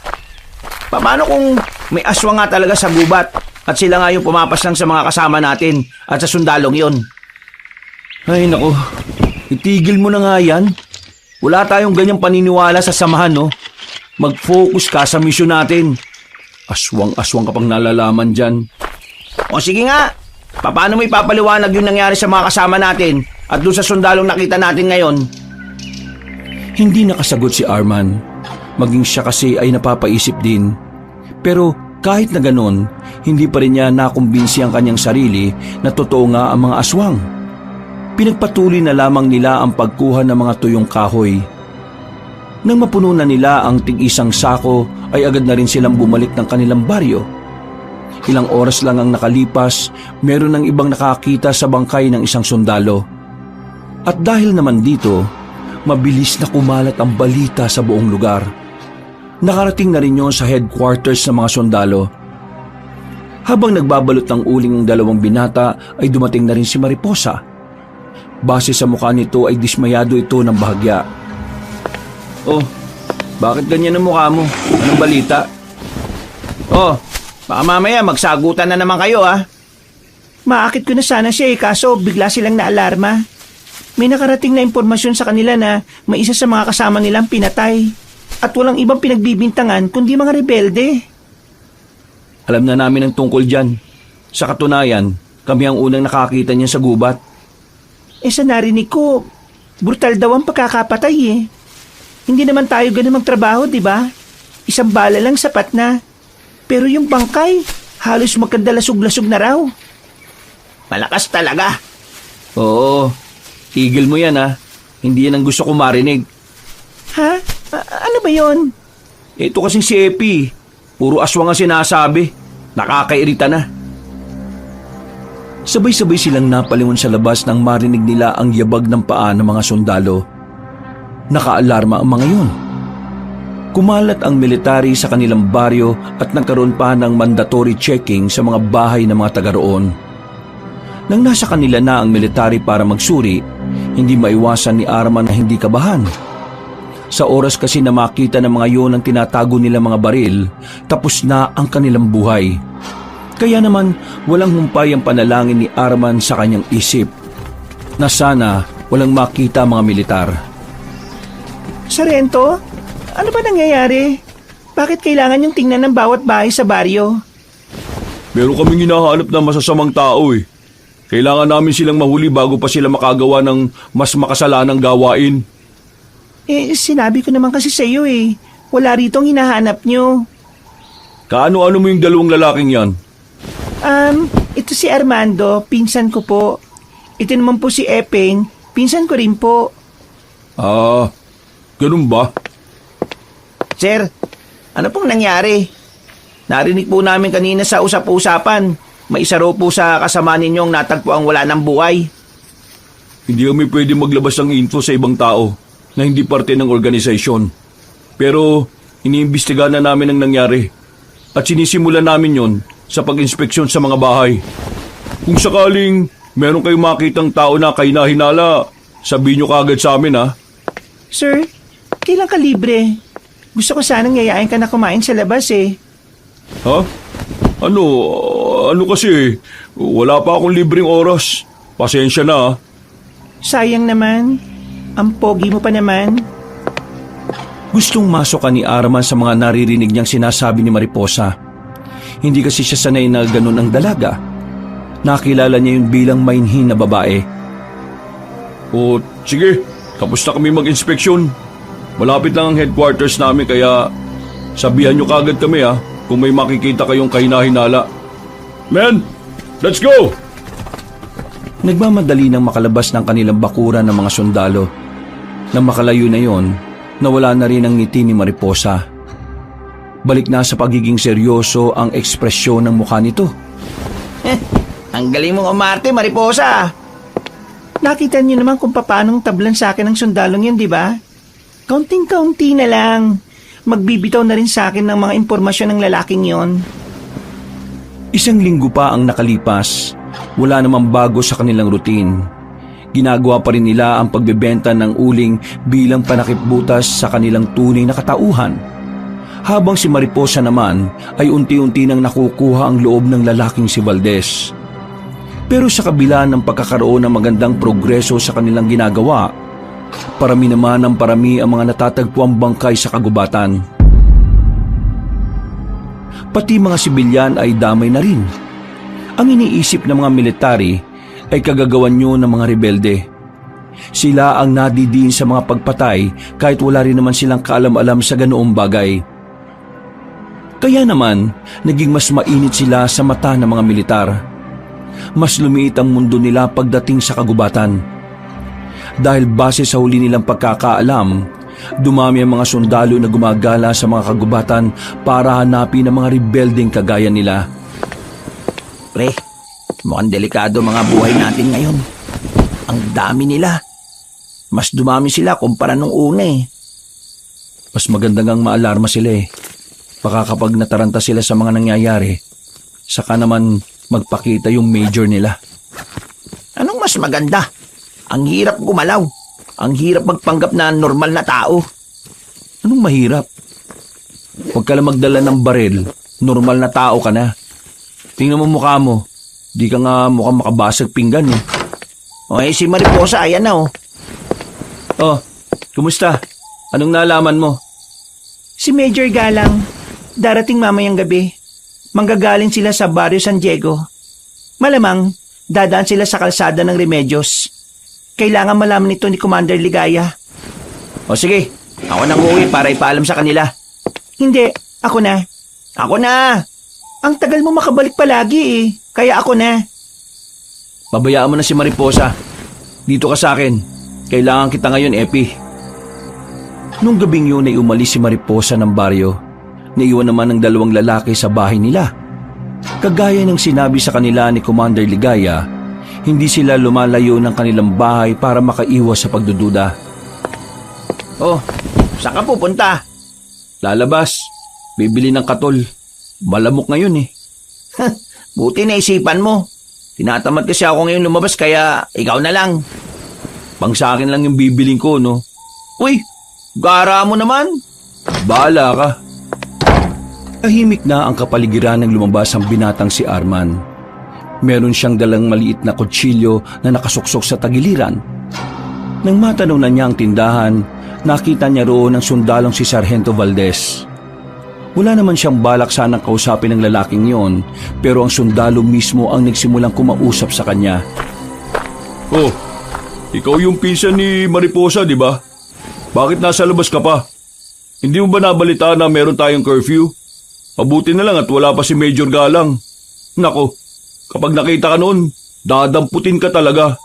Paano kung may aswang nga talaga sa gubat at sila nga yung pumapaslang sa mga kasama natin at sa sundalong yon? Ay nako, itigil mo na nga yan. Wala tayong ganyang paniniwala sa samahan, no? Mag-focus ka sa misyon natin. Aswang-aswang ka pang nalalaman dyan. O sige nga, paano mo ipapaliwanag yung nangyari sa mga kasama natin at doon sa sundalong nakita natin ngayon? Hindi nakasagot si Arman. Maging siya kasi ay napapaisip din. Pero kahit na ganon, hindi pa rin niya nakumbinsi ang kanyang sarili na totoo nga ang mga aswang. Pinagpatuloy na lamang nila ang pagkuha ng mga tuyong kahoy. Nang mapuno na nila ang tig-isang sako, ay agad na rin silang bumalik ng kanilang baryo. Ilang oras lang ang nakalipas, meron ng ibang nakakita sa bangkay ng isang sundalo. At dahil naman dito, mabilis na kumalat ang balita sa buong lugar. Nakarating na rin yun sa headquarters ng mga sundalo. Habang nagbabalot ng uling ng dalawang binata, ay dumating na rin si Mariposa. Base sa mukha nito ay dismayado ito ng bahagya. Oh, bakit ganyan ang mukha mo? Anong balita? Oh, baka mamaya magsagutan na naman kayo ah. Maakit ko na sana siya kaso bigla silang naalarma. May nakarating na impormasyon sa kanila na may isa sa mga kasama nilang pinatay. At walang ibang pinagbibintangan kundi mga rebelde. Alam na namin ang tungkol dyan. Sa katunayan, kami ang unang nakakita niya sa gubat. Sa narinig ko, brutal daw ang pagkakapatay eh. Hindi naman tayo ganun magtrabaho, di ba? Isang bala lang sapat na. Pero yung bangkay, halos magkandalasog-lasog na raw. Malakas talaga. Oo, tigil mo yan ha. Hindi yan ang gusto ko marinig. Ha? Ano ba yon? Ito kasing si Epi. Puro aswang ang sinasabi. Nakakairita na. Sabay-sabay silang napalingon sa labas nang marinig nila ang yabag ng paa ng mga sundalo. Nakaalarma ang mga yun. Kumalat ang military sa kanilang baryo at nagkaroon pa ng mandatory checking sa mga bahay ng mga taga roon. Nang nasa kanila na ang military para magsuri, hindi maiwasan ni Arman na hindi kabahan. Sa oras kasi na makita ng mga yun ang tinatago nila mga baril, tapos na ang kanilang buhay. Kaya naman walang humpay ang panalangin ni Arman sa kanyang isip na sana walang makita mga militar. Sarento, ano ba nangyayari? Bakit kailangan yung tingnan ng bawat bahay sa baryo? Meron kaming hinahanap na masasamang tao eh. Kailangan namin silang mahuli bago pa sila makagawa ng mas makasalanang gawain. Sinabi ko naman kasi sa iyo eh. Wala rito ang hinahanap nyo. Kaano-ano mo yung dalawang lalaking yan? Ito si Armando, pinsan ko po. Ito naman po si Epeng, pinsan ko rin po. Ah, ganun ba? Sir, ano pong nangyari? Narinig po namin kanina sa usap-usapan. May isa raw po sa kasama ninyong natagpuang wala ng buhay. Hindi kami pwede maglabas ng info sa ibang tao na hindi parte ng organisasyon. Pero iniimbestigahan na namin ang nangyari at sinisimulan namin yon sa pag-inspeksyon sa mga bahay. Kung sakaling meron kayong makitang tao na kahinahinala, sabihin nyo kaagad sa amin ha. Sir, kailan ka libre? Gusto ko sanang yayain ka na kumain sa labas eh. Ha? Ano kasi, wala pa akong libreng oras. Pasensya na ha. Sayang naman. Ang pogi mo pa naman. Gustong masok ka ni Arman sa mga naririnig niyang sinasabi ni Mariposa. Hindi kasi siya sanay na ganun ang dalaga. Nakilala niya yun bilang mainhin na babae. O sige, tapos na kami mag-inspeksyon. Malapit lang ang headquarters namin kaya sabihan nyo kagad kami ha kung may makikita kayong kahinahinala. Men, let's go! Nagmamadali nang makalabas ng kanilang bakuran ng mga sundalo. Nang makalayo na yon, nawala na rin ang ngiti ni Mariposa. Balik na sa pagiging seryoso ang ekspresyon ng mukha nito. Ang galing mong umarte, Mariposa. Nakita niyo naman kung paanong tablan sa akin ng sundalong yan, di ba? Kaunting-kaunti na lang. Magbibitaw na rin sa akin ng mga impormasyon ng lalaking yon. Isang linggo pa ang nakalipas. Wala namang bago sa kanilang routine. Ginagawa pa rin nila ang pagbebenta ng uling bilang panakipbutas sa kanilang tunay na katauhan. Habang si Mariposa naman ay unti-unti nang nakukuha ang loob ng lalaking si Valdez. Pero sa kabila ng pagkakaroon ng magandang progreso sa kanilang ginagawa, parami naman ang parami ang mga natatagpuang bangkay sa kagubatan. Pati mga sibilyan ay damay na rin. Ang iniisip ng mga military ay kagagawan nyo ng mga rebelde. Sila ang nadidiin sa mga pagpatay kahit wala rin naman silang kaalam-alam sa ganoong bagay. Kaya naman, naging mas mainit sila sa mata ng mga militar. Mas lumiit ang mundo nila pagdating sa kagubatan. Dahil base sa huli nilang pagkakaalam, dumami ang mga sundalo na gumagala sa mga kagubatan para hanapin ang mga rebeldeng kagaya nila. Pre, mukhang delikado mga buhay natin ngayon. Ang dami nila. Mas dumami sila kumpara nung una eh. Mas maganda ngang maalarma sila eh. Baka kapag nataranta sila sa mga nangyayari, saka naman magpakita yung major nila. Anong mas maganda? Ang hirap gumalaw. Ang hirap magpanggap na normal na tao. Anong mahirap? Huwag ka lang magdala ng baril, normal na tao ka na. Tingnan mo mukha mo, di ka nga mukhang makabasag pinggan eh. O si Mariposa, ayan na oh. Oh, kumusta? Anong nalaman mo? Si Major Galang, darating mamayang gabi. Manggagaling sila sa Barrio San Diego. Malamang, dadaan sila sa kalsada ng Remedios. Kailangan malaman nito ni Commander Ligaya. O sige, ako nang uuwi para ipaalam sa kanila. Hindi, ako na. Ako na! Ang tagal mo makabalik palagi eh. Kaya ako na. Pabayaan mo na si Mariposa. Dito ka sa akin. Kailangan kita ngayon, Epi. Nung gabing yun ay umalis si Mariposa ng baryo. Naiwan naman ng dalawang lalaki sa bahay nila. Kagaya ng sinabi sa kanila ni Commander Ligaya, hindi sila lumalayo ng kanilang bahay para makaiwas sa pagdududa. Oh, saan ka pupunta? Lalabas. Bibili ng katol. Malamok ngayon eh. Buti na isipan mo. Tinatamad kasi ako ngayon lumabas kaya ikaw na lang. Pang sa akin lang yung bibiling ko, no? Uy, gara mo naman. Bahala ka. Tahimik na ang kapaligiran nang lumabas ang binatang si Arman. Meron siyang dalang maliit na kutsilyo na nakasuksok sa tagiliran. Nang matanaw na niya ang tindahan, nakita niya roon ang sundalong si Sargento Valdez. Wala naman siyang balak sanang kausapin ng lalaking yon, pero ang sundalo mismo ang nagsimulang kumausap sa kanya. Oh, ikaw yung pinsan ni Mariposa, di ba? Bakit nasa labas ka pa? Hindi mo ba nabalita na meron tayong curfew? Mabuti na lang at wala pa si Major Galang. Nako, kapag nakita ka noon, dadamputin ka talaga.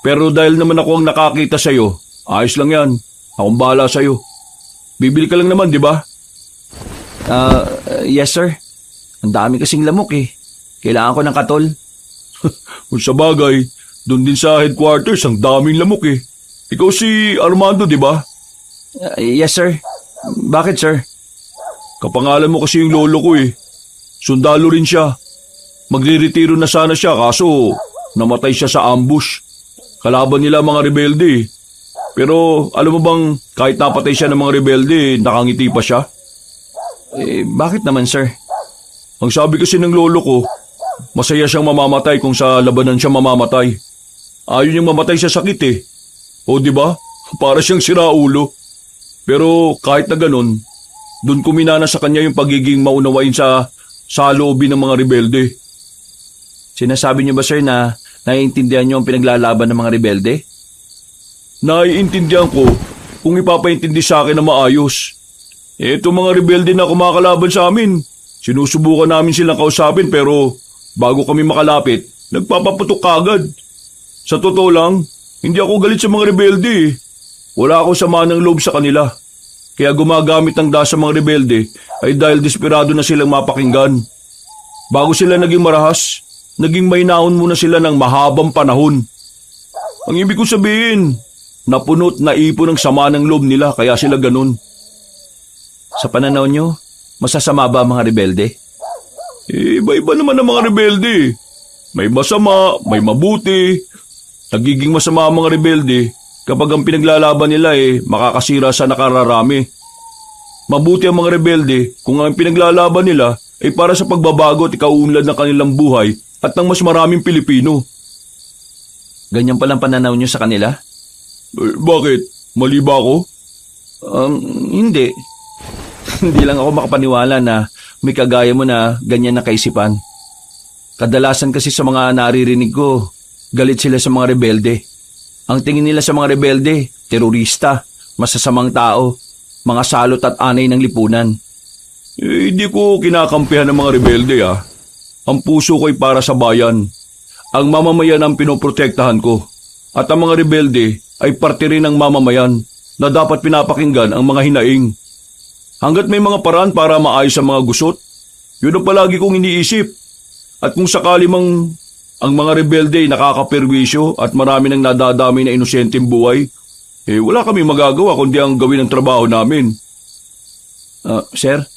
Pero dahil naman ako ang nakakita sa'yo, ayos lang yan. Akong bahala sa'yo. Bibili ka lang naman, di ba? Yes sir. Ang dami kasing lamok eh. Kailangan ko ng katol. Kung sa bagay, doon din sa headquarters ang daming lamok eh. Ikaw si Armando, di ba? Yes sir. Bakit sir? Kapangalan mo kasi yung lolo ko eh. Sundalo rin siya. Magre-retiro na sana siya kaso namatay siya sa ambush. Kalaban nila mga rebelde eh. Pero alam mo bang kahit napatay siya ng mga rebelde, nakangiti pa siya? Bakit naman sir? Ang sabi kasi ng lolo ko, masaya siyang mamamatay kung sa labanan siya mamamatay. Ayaw niyang mamatay sa sakit eh. O di ba? Para siyang siraulo. Pero kahit na ganun, doon kuminana sa kanya yung pagiging maunawain sa saloobin ng mga rebelde. Sinasabi niyo ba sir na naiintindihan niyo ang pinaglalaban ng mga rebelde? Naiintindihan ko kung ipapaintindi sa akin na maayos. Ito mga rebelde na kumakalaban sa amin. Sinusubukan namin silang kausapin pero bago kami makalapit, nagpapaputok kagad. Sa totoo lang, hindi ako galit sa mga rebelde. Wala akong sama ng loob sa kanila. Kaya gumagamit ng dahas sa mga rebelde ay dahil desperado na silang mapakinggan. Bago sila naging marahas, naging mainaon muna sila ng mahabang panahon. Ang ibig ko sabihin, napunot na ipon ng sama ng loob nila kaya sila ganun. Sa pananaw niyo, masasama ba ang mga rebelde? Iba-iba naman ang mga rebelde. May masama, may mabuti. Nagiging masama ang mga rebelde kapag ang pinaglalaban nila makakasira sa nakararami. Mabuti ang mga rebelde kung ang pinaglalaban nila ay para sa pagbabago at ikaunlad ng kanilang buhay at ng mas maraming Pilipino. Ganyan palang pananaw niyo sa kanila? Bakit? Mali ba ako? Hindi. Hindi lang ako makapaniwala na may kagaya mo na ganyan na kaisipan. Kadalasan kasi sa mga naririnig ko, galit sila sa mga rebelde. Ang tingin nila sa mga rebelde, terorista, masasamang tao, mga salot at anay ng lipunan. Hindi ko kinakampihan ng mga rebelde Ang puso ko ay para sa bayan. Ang mamamayan ang pinoprotektahan ko. At ang mga rebelde ay parte rin ng mamamayan na dapat pinapakinggan ang mga hinaing. Hanggat may mga paraan para maayos ang mga gusot, yun ang palagi kong iniisip. At kung sakali mang ang mga rebelde ay nakakaperwisyo at marami nang nadadami na inosenteng buhay, wala kami magagawa kundi ang gawin ang trabaho namin. Sir,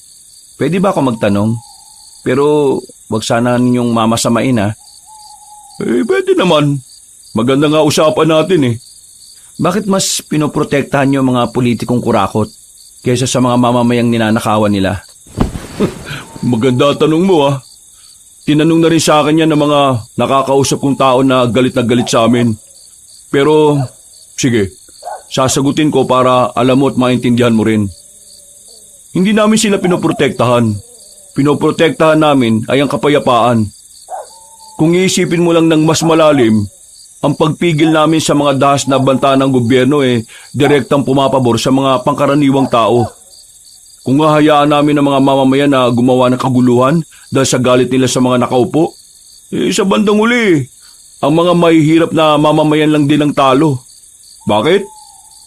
pwede ba ako magtanong? Pero wag sana ninyong mamasamain Pwede naman. Maganda nga usapan natin Bakit mas pinoprotektahan niyo mga politikong kurakot kaysa sa mga mamamayang ninanakawan nila? Maganda tanong mo Tinanong na rin sa akin yan ng mga nakakausap kong tao na galit sa amin. Pero, sige, sasagutin ko para alam mo at maintindihan mo rin. Hindi namin sila pinoprotektahan. Pinoprotektahan namin ay ang kapayapaan. Kung iisipin mo lang ng mas malalim, ang pagpigil namin sa mga dahas na banta ng gobyerno direktang pumapabor sa mga pangkaraniwang tao. Kung hahayaan namin ang mga mamamayan na gumawa ng kaguluhan dahil sa galit nila sa mga nakaupo, sa bandang uli, ang mga mahihirap na mamamayan lang din ang talo. Bakit?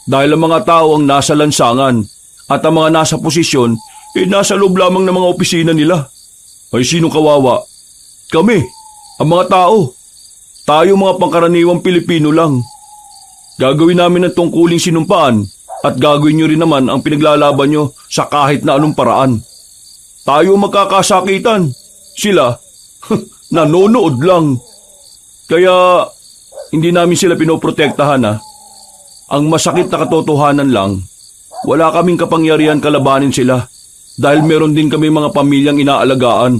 Dahil ang mga tao ang nasa lansangan at ang mga nasa posisyon nasa loob lamang ng mga opisina nila. Ay sinong kawawa? Kami, ang mga tao. Tayo mga pangkaraniwang Pilipino lang. Gagawin namin ang tungkuling sinumpaan at gagawin nyo rin naman ang pinaglalaban nyo sa kahit na anong paraan. Tayo magkakasakitan. Sila, nanonood lang. Kaya, hindi namin sila pinoprotektahan ha. Ang masakit na katotohanan lang, wala kaming kapangyarihan kalabanin sila dahil meron din kami mga pamilyang inaalagaan.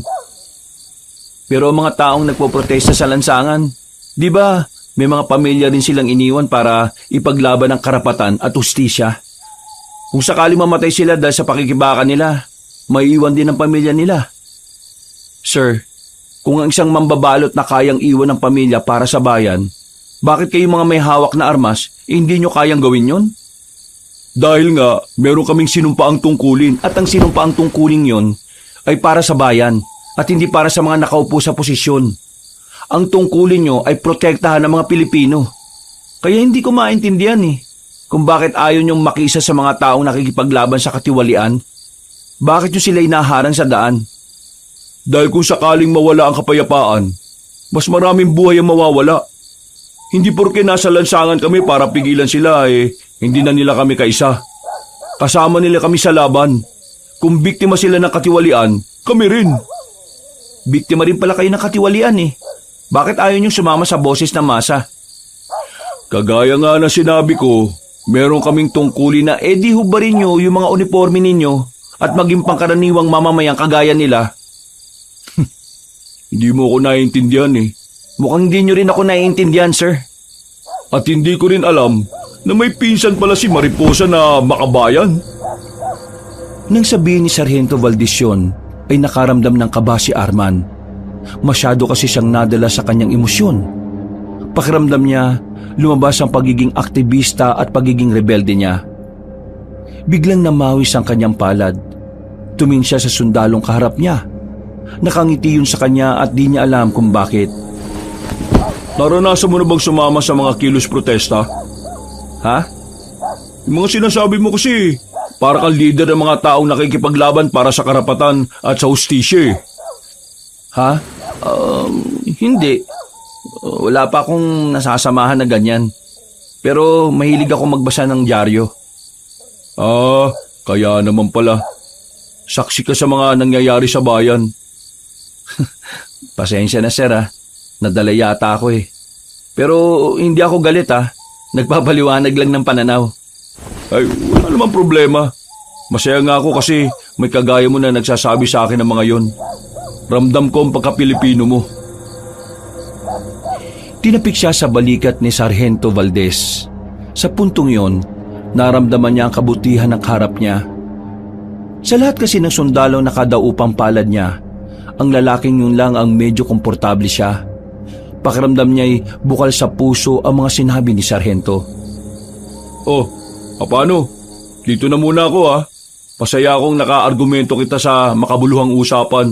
Pero mga taong nagpoprotesta sa lansangan, di ba may mga pamilya rin silang iniwan para ipaglaban ang karapatan at hustisya? Kung sakaling mamatay sila dahil sa pakikibaka nila, may iwan din ang pamilya nila. Sir, kung ang isang mambabalot na kayang iwan ng pamilya para sa bayan, bakit kayo mga may hawak na armas, hindi nyo kayang gawin yon? Dahil nga, meron kaming sinumpaang tungkulin At ang sinumpaang tungkulin yon ay para sa bayan at hindi para sa mga nakaupo sa posisyon. Ang tungkulin nyo ay protektahan ng mga Pilipino. Kaya hindi ko maintindihan kung bakit ayaw nyong makisa sa mga taong nakikipaglaban sa katiwalian. Bakit nyo sila inaharang sa daan? Dahil kung sakaling mawala ang kapayapaan, mas maraming buhay ang mawawala. Hindi porke nasa lansangan kami para pigilan sila hindi na nila kami kaisa. Kasama nila kami sa laban. Kung biktima sila ng katiwalian, kami rin. Biktima rin pala kayo ng katiwalian Bakit ayaw nyong sumama sa boses ng masa? Kagaya nga na sinabi ko, meron kaming tungkulin na Di hubarin nyo yung mga uniforme ninyo at maging pangkaraniwang mamamayang kagaya nila. Hindi mo ko naiintindihan Mukhang hindi nyo rin ako naiintindihan, sir. At hindi ko rin alam na may pinsan pala si Mariposa na makabayan. Nang sabihin ni Sargento Valdez yun, ay nakaramdam ng kaba si Arman. Masyado kasi siyang nadala sa kanyang emosyon. Pakiramdam niya, lumabas ang pagiging aktivista at pagiging rebelde niya. Biglang namawis ang kanyang palad. Tumingin siya sa sundalong kaharap niya. Nakangiti yun sa kanya at di niya alam kung bakit. Naranasan mo na bang sumama sa mga kilos protesta? Ha? Yung mga sinasabi mo kasi, para kang leader ng mga taong nakikipaglaban para sa karapatan at sa hustisya Ha? Hindi. Wala pa akong nasasamahan na ganyan. Pero mahilig ako magbasa ng dyaryo. Kaya naman pala. Saksi ka sa mga nangyayari sa bayan. Pasensya na, sir Nadala yata ako Pero hindi ako galit Nagpapaliwanag lang ng pananaw. Ay, wala namang problema. Masaya nga ako kasi may kagaya mo na nagsasabi sa akin ng mga yon. Ramdam ko ang pagka-Pilipino mo. Tinapik siya sa balikat ni Sargento Valdez. Sa puntong yon, naramdaman niya ang kabutihan ng harap niya. Sa lahat kasi ng sundalo na kadaupang palad niya, ang lalaking yun lang ang medyo komportable siya. Pakiramdam niya'y bukal sa puso ang mga sinabi ni Sargento. Paano? Dito na muna ako Pasaya akong nakaargumento kita sa makabuluhang usapan.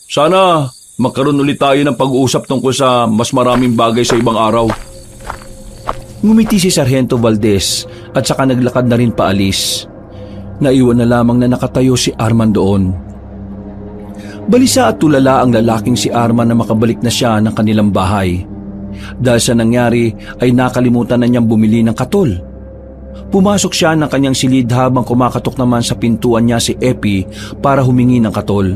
Sana magkaroon ulit tayo ng pag-uusap tungkol sa mas maraming bagay sa ibang araw. Ngumiti si Sargento Valdez at saka naglakad na rin paalis. Naiwan na lamang na nakatayo si Arman doon. Balisa at tulala ang lalaking si Arman na makabalik na siya ng kanilang bahay. Dahil sa nangyari ay nakalimutan na niyang bumili ng katol. Pumasok siya ng kanyang silid habang kumakatok naman sa pintuan niya si Epi para humingi ng katol.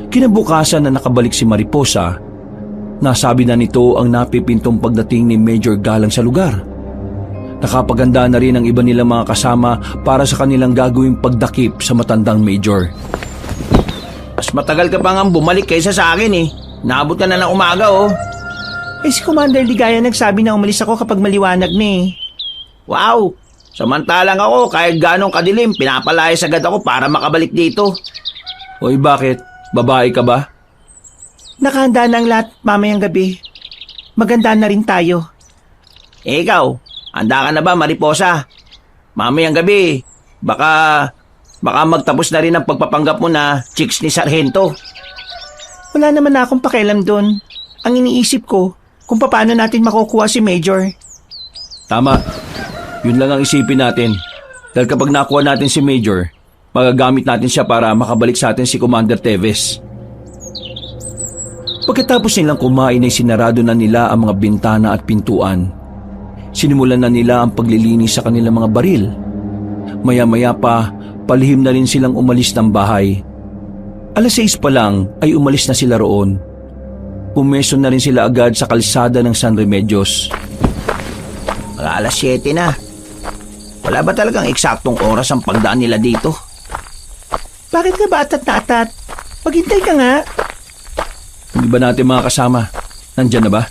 Kinabukasan na nakabalik si Mariposa, nasabi na nito ang napipintong pagdating ni Major Galang sa lugar. Nakapaganda na rin ang iba nilang mga kasama para sa kanilang gagawing pagdakip sa matandang Major. Mas matagal ka pa nga bumalik kaysa sa akin Naabot ka na ng umaga Si Commander Ligaya nagsabi na umalis ako kapag maliwanag na Wow! Samantalang ako, kahit ganong kadilim, pinapalayas agad ako para makabalik dito. Oy, bakit? Babae ka ba? Nakahanda na ang lahat mamayang gabi. Maganda na rin tayo. Ikaw, handa ka na ba, Mariposa? Mamayang gabi, baka magtapos na rin ang pagpapanggap mo na chicks ni Sargento. Wala naman na akong pakialam doon. Ang iniisip ko, kung paano natin makukuha si Major. Tama. Yun lang ang isipin natin. Dahil kapag nakuha natin si Major, magagamit natin siya para makabalik sa atin si Commander Teves. Pagkatapos nilang kumain ay sinarado na nila ang mga bintana at pintuan. Sinimulan na nila ang paglilinis sa kanilang mga baril. Maya-maya pa, palihim na rin silang umalis ng bahay. 6:00 pa lang ay umalis na sila roon. Pumeso na rin sila agad sa kalsada ng San Remedios. Mga 7:00 na. Wala ba talagang eksaktong oras ang pagdaan nila dito? Bakit ka ba atat na atat? Maghintay ka nga. Hindi ba natin mga kasama? Nandyan na ba?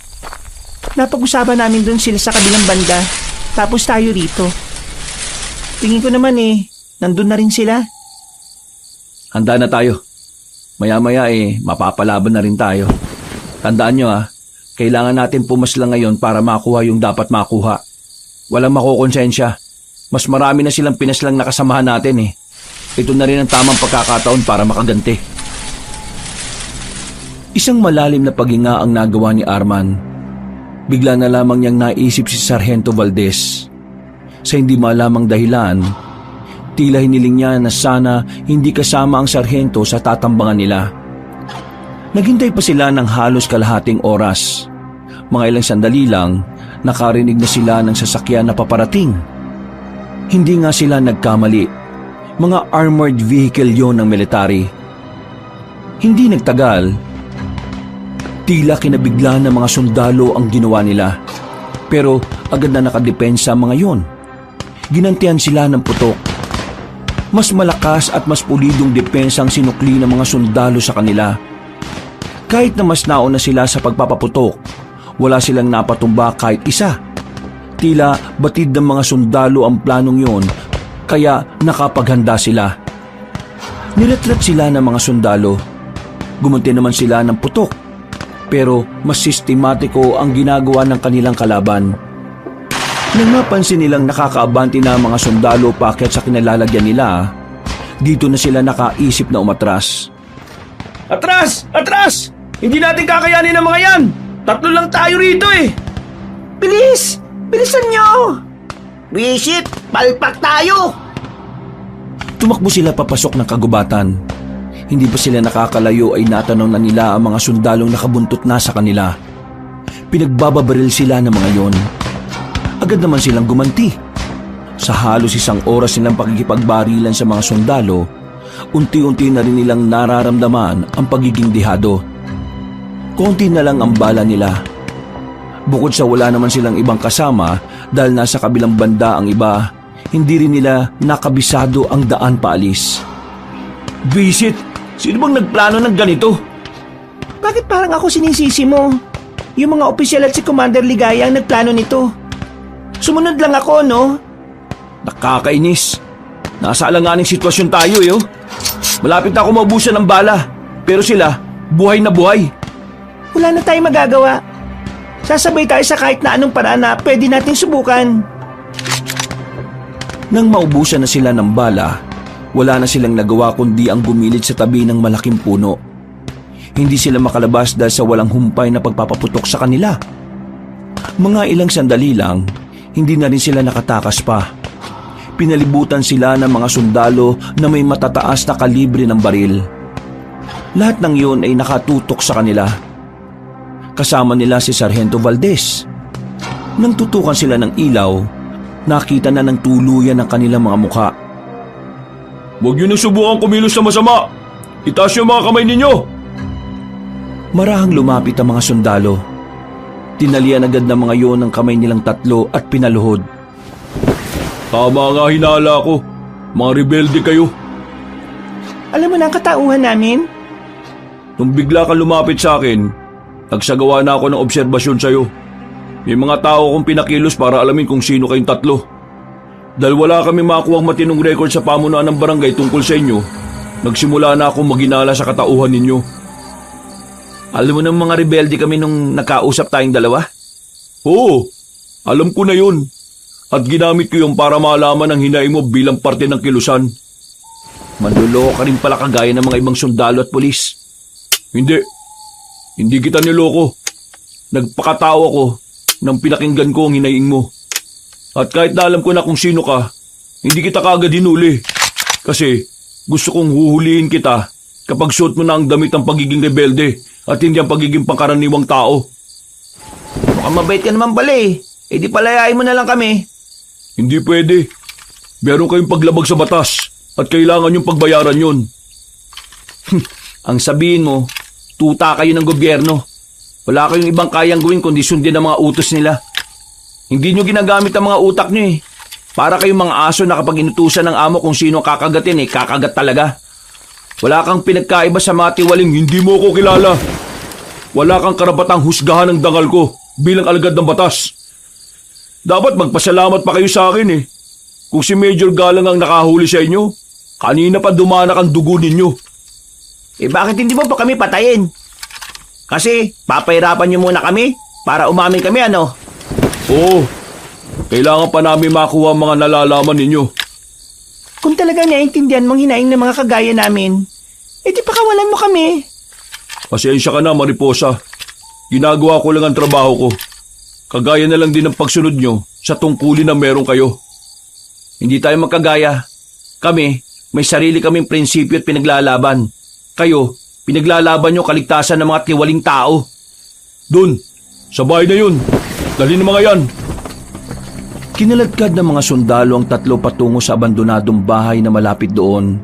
Napag-usapan namin doon sila sa kabilang banda. Tapos tayo rito. Tingin ko naman nandun na rin sila. Handa na tayo. Maya-maya mapapalaban na rin tayo. Tandaan nyo kailangan natin pumasla ngayon para makuha yung dapat makuha. Walang makukonsensya. Mas marami na silang pinaslang nakasamahan natin Ito na rin ang tamang pagkakataon para makaganti. Isang malalim na paghinga ang nagawa ni Arman. Bigla na lamang niyang naisip si Sargento Valdez. Sa hindi malamang dahilan, tila hiniling niya na sana hindi kasama ang sarhento sa tatambangan nila. Naghintay pa sila ng halos kalahating oras. Mga ilang sandali lang, nakarinig na sila ng sasakyan na paparating. Hindi nga sila nagkamali. Mga armored vehicle yon ng military. Hindi nagtagal, tila kinabigla ng mga sundalo ang ginawa nila. Pero agad na nakadepensa ang mga yon. Ginantihan sila ng putok. Mas malakas at mas pulidong depensa ang sinukli ng mga sundalo sa kanila. Kahit na mas nauna sila sa pagpapaputok, wala silang napatumba kahit isa. Tila batid ng mga sundalo ang planong yon, kaya nakapaghanda sila. Niretret sila ng mga sundalo. Gumunti naman sila ng putok, pero mas sistematiko ang ginagawa ng kanilang kalaban. Nang mapansin nilang nakakaabante na ang mga sundalo paakyat sa kinalalagyan nila, dito na sila nakaisip na umatras. Atras! Atras! Hindi natin kakayanin ang mga yan! 3 lang tayo rito Bilis! Bilisan nyo! Visit! Palpak tayo! Tumakbo sila papasok ng kagubatan. Hindi pa sila nakakalayo ay natanaw na nila ang mga sundalong nakabuntot na sa kanila. Pinagbababaril sila ng mga yon. Agad naman silang gumanti. Sa halos 1 oras nilang pakikipagbarilan sa mga sundalo, unti-unti na rin nilang nararamdaman ang pagiging dihado. Konti na lang ang bala nila. Bukod sa wala naman silang ibang kasama dahil nasa kabilang banda ang iba, hindi rin nila nakabisado ang daan paalis. Visit! Sino bang nagplano ng ganito? Bakit parang ako sinisisi mo? Yung mga opisyal at si Commander Ligaya ang nagplano nito. Sumunod lang ako, no? Nakakainis. Nasa alanganing sitwasyon tayo Malapit na ako maubusan ng bala, pero sila, buhay na buhay. Wala na tayong magagawa. Sasabay tayo sa kahit na anong paraan na pwede natin subukan. Nang maubusan na sila ng bala, wala na silang nagawa kundi ang gumilid sa tabi ng malaking puno. Hindi sila makalabas dahil sa walang humpay na pagpapaputok sa kanila. Mga ilang sandali lang, hindi na rin sila nakatakas pa. Pinalibutan sila ng mga sundalo na may matataas na kalibre ng baril. Lahat ng yun ay nakatutok sa kanila. Kasama nila si Sargento Valdez. Nang tutukan sila ng ilaw, nakita na ng tuluyan ang kanilang mga mukha. Huwag niyo na subukan kumilos na masama! Itaas yung mga kamay ninyo! Marahang lumapit ang mga sundalo. Tinalian agad ng mga yon ang kamay nilang 3 at pinaluhod. Tama nga hinala ko. Mga rebelde kayo. Alam mo na ang katauhan namin? Nung bigla kang lumapit sa akin, nagsagawa na ako ng obserbasyon sa'yo. May mga tao kong pinakilos para alamin kung sino kayong 3. Dahil wala kami makuhang matinong record sa pamunuan ng barangay tungkol sa inyo, nagsimula na akong maginala sa katauhan ninyo. Alam mo ng mga rebelde kami nung nakausap tayong dalawa? Oo, alam ko na yun. At ginamit ko yung para malaman ang hinaing mo bilang parte ng kilusan. Manluloko ka rin pala kagaya ng mga ibang sundalo at pulis. Hindi kita niloko. Nagpakatao ako nang pinakinggan ko ang hinaing mo. At kahit na alam ko na kung sino ka, hindi kita kaagad hinuli. Kasi gusto kong huhulihin kita kapag suot mo na ang damit ng pagiging rebelde at hindi ang pagiging pangkaraniwang tao. Mukhang mabait ka naman pala eh. E di palayain mo na lang kami. Hindi pwede. Meron kayong paglabag sa batas at kailangan yung pagbayaran yun. Ang sabihin mo, tuta kayo ng gobyerno. Wala kayong ibang kayang gawin kundi sundin ang mga utos nila. Hindi nyo ginagamit ang mga utak nyo eh. Para kayong mga aso na kapag inutusan ng amo kung sino kakagatin kakagat talaga. Wala kang pinagkaiba sa mga tiwaling hindi mo ko kilala. Wala kang karapatang husgahan ng dangal ko bilang alagad ng batas. Dapat magpasalamat pa kayo sa akin eh. Kung si Major Galang ang nakahuli sa inyo, kanina pa dumanak ang dugo ninyo. Bakit hindi mo pa kami patayin? Kasi papahirapan nyo muna kami para umamin kami ano? Oo, kailangan pa namin makuha ang mga nalalaman ninyo. Kung talagang naiintindihan mong hinaing ng mga kagaya namin, di pakawalan mo kami. Pasensya ka na, Mariposa. Ginagawa ko lang ang trabaho ko. Kagaya na lang din ang pagsunod nyo sa tungkulin na meron kayo. Hindi tayo magkagaya. Kami, may sarili kaming prinsipyo at pinaglalaban. Kayo, pinaglalaban nyo kaligtasan ng mga tiwaling tao. Dun, sa bahay na yun. Dali ng mga yan. Kinaladkad ng mga sundalo ang tatlo patungo sa abandonadong bahay na malapit doon.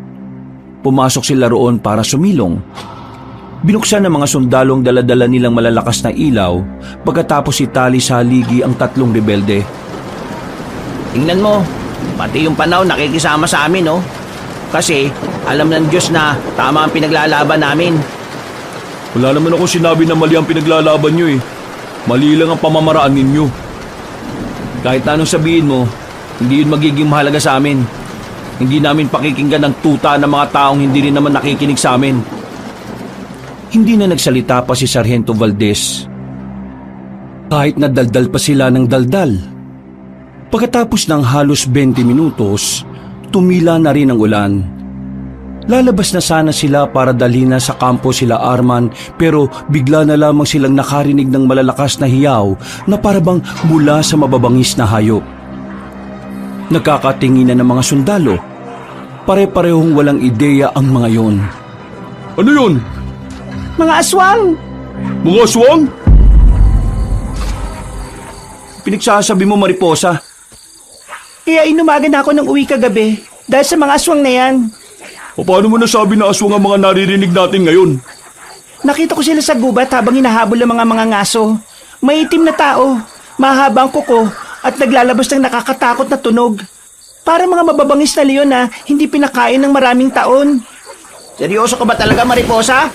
Pumasok sila roon para sumilong. Binuksan ng mga sundalo ang daladala nilang malalakas na ilaw pagkatapos itali sa haligi ang tatlong rebelde. Tingnan mo, pati yung Panaw nakikisama sa amin, no? Kasi alam ng Diyos na tama ang pinaglalaban namin. Wala naman ako sinabi na mali ang pinaglalaban nyo eh. Mali lang ang pamamaraan ninyo. Kahit na anong sabihin mo, hindi yun magiging mahalaga sa amin. Hindi namin pakikinggan ang tuta ng mga taong hindi rin naman nakikinig sa amin. Hindi na nagsalita pa si Sargento Valdez. Kahit na daldal pa sila ng daldal. Pagkatapos ng halos 20 minutos, tumila na rin ang ulan. Lalabas na sana sila para dalhin na sa kampo sila Arman pero bigla na lamang silang nakarinig ng malalakas na hiyaw na parabang mula sa mababangis na hayop. Nagkakatinginan ng mga sundalo. Pare-parehong walang ideya ang mga yon. Ano yun? Mga aswang! Mga aswang? Pinagsasabi mo, Mariposa. Kaya inumaga na ako ng uwi kagabi dahil sa mga aswang na yan. O paano mo nasabi na aswang ang mga naririnig natin ngayon? Nakita ko sila sa gubat habang hinahabol ang mga ngaso. May itim na tao, mahaba ang kuko at naglalabas ng nakakatakot na tunog. Para mga mababangis na leon na hindi pinakain ng maraming taon. Seryoso ka ba talaga, Mariposa?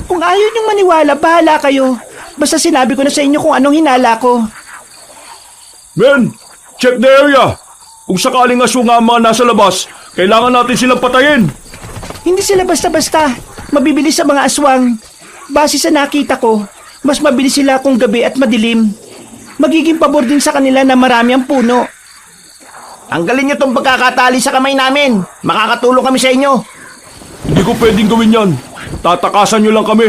Kung ayaw niyong maniwala, bahala kayo. Basta sinabi ko na sa inyo kung anong hinala ko. Men, check the area. Kung sakaling aswang ang mga nasa labas, kailangan natin silang patayin. Hindi sila basta-basta. Mabibilis sa mga aswang. Base sa nakita ko, mas mabilis sila kung gabi at madilim. Magiging pabor din sa kanila na marami ang puno. Tanggalin niyo tong pagkakatali sa kamay namin. Makakatulong kami sa inyo. Hindi ko pwedeng gawin yan. Tatakasan nyo lang kami.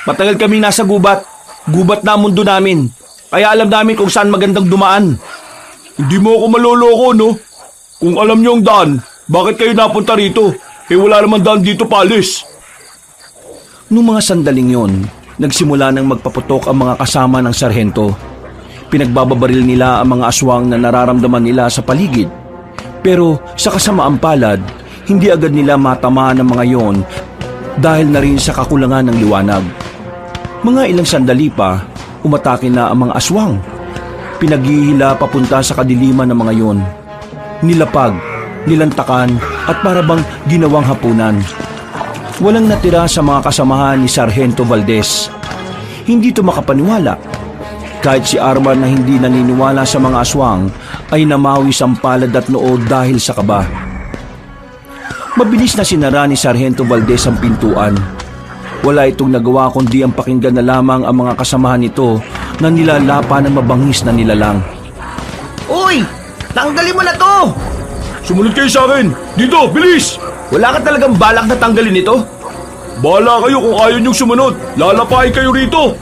Matagal kami nasa gubat. Gubat na ang mundo namin. Kaya alam namin kung saan magandang dumaan. Hindi mo ako maloloko, no? Kung alam nyo ang daan, bakit kayo napunta rito? Wala naman daan dito palis. Noong mga sandaling yon, nagsimula nang magpaputok ang mga kasama ng sarhento. Pinagbababaril nila ang mga aswang na nararamdaman nila sa paligid. Pero sa kasamaang palad, hindi agad nila matamaan ang mga yon dahil na rin sa kakulangan ng liwanag. Mga ilang sandali pa, umatake na ang mga aswang. Pinaghihila papunta sa kadiliman ng mga yon. Nilapag, nilantakan at parabang ginawang hapunan. Walang natira sa mga kasamahan ni Sargento Valdez. Hindi ito makapaniwala. Kahit si Arman na hindi naniniwala sa mga aswang ay namawis ang palad at noo dahil sa kaba. Mabilis na sinara ni Sargento Valdez ang pintuan. Wala itong nagawa kundi ang pakinggan na lamang ang mga kasamahan nito na nilalapa ng mabangis na nilalang. Uy! Tanggalin mo na to! Sumunod kayo sa akin! Dito, bilis! Wala ka talagang balak na tanggalin ito? Bahala kayo kung ayaw niyong sumunod. Lalapain kayo rito.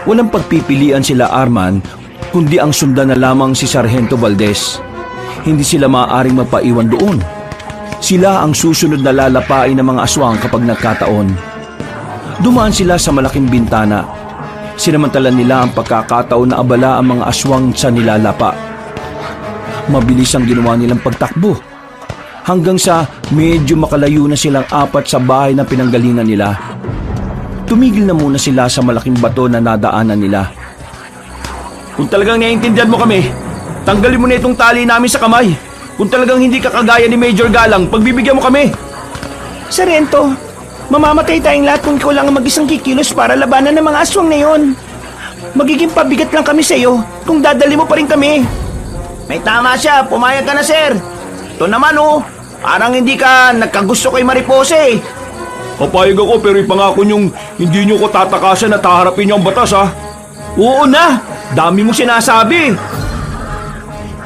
Walang pagpipilian sila Arman, kundi ang sundan na lamang si Sargento Valdez. Hindi sila maaaring mapaiwan doon. Sila ang susunod na lalapain ng mga aswang kapag nagkataon. Dumaan sila sa malaking bintana. Sinamantala nila ang pagkakataon na abala ang mga aswang sa nilalapa. Mabilis ang ginawa nilang pagtakbo. Hanggang sa medyo makalayo na silang apat sa bahay na pinanggalingan nila. Tumigil na muna sila sa malaking bato na nadaanan nila. Kung talagang naiintindihan mo kami, tanggalin mo na itong tali namin sa kamay. Kung talagang hindi ka kagaya ni Major Galang, pagbibigyan mo kami. Sargento, mamamatay tayong lahat kung ikaw lang ang mag-isang kikilos para labanan ng mga aswang na yon. Magiging pabigat lang kami sa iyo kung dadali mo pa rin kami. May tama siya, pumayag ka na sir. Ito naman parang hindi ka nagkagusto kay Mariposa eh. Papayag ako pero ipangako niyong hindi niyo ko tatakasan at haharapin niyo ang batas ha. Oo na, dami mong sinasabi.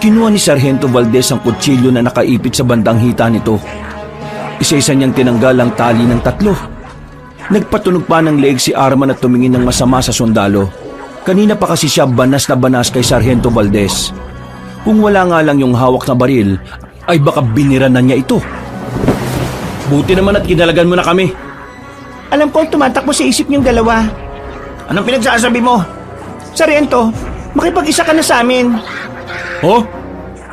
Kinuha ni Sargento Valdez ang kutsilyo na nakaipit sa bandang hita nito. Isa-isa niyang tinanggal ang tali ng tatlo. Nagpatunog pa ng leeg si Arman at tumingin ng masama sa sundalo. Kanina pa kasi siya banas na banas kay Sargento Valdez. Kung wala nga lang yung hawak na baril, ay baka binira na niya ito. Buti naman at kinalagan mo na kami. Alam ko ang tumatakbo sa isip niyong dalawa. Anong pinagsasabi mo? Sargento, makipag-isa ka na sa amin. Oh?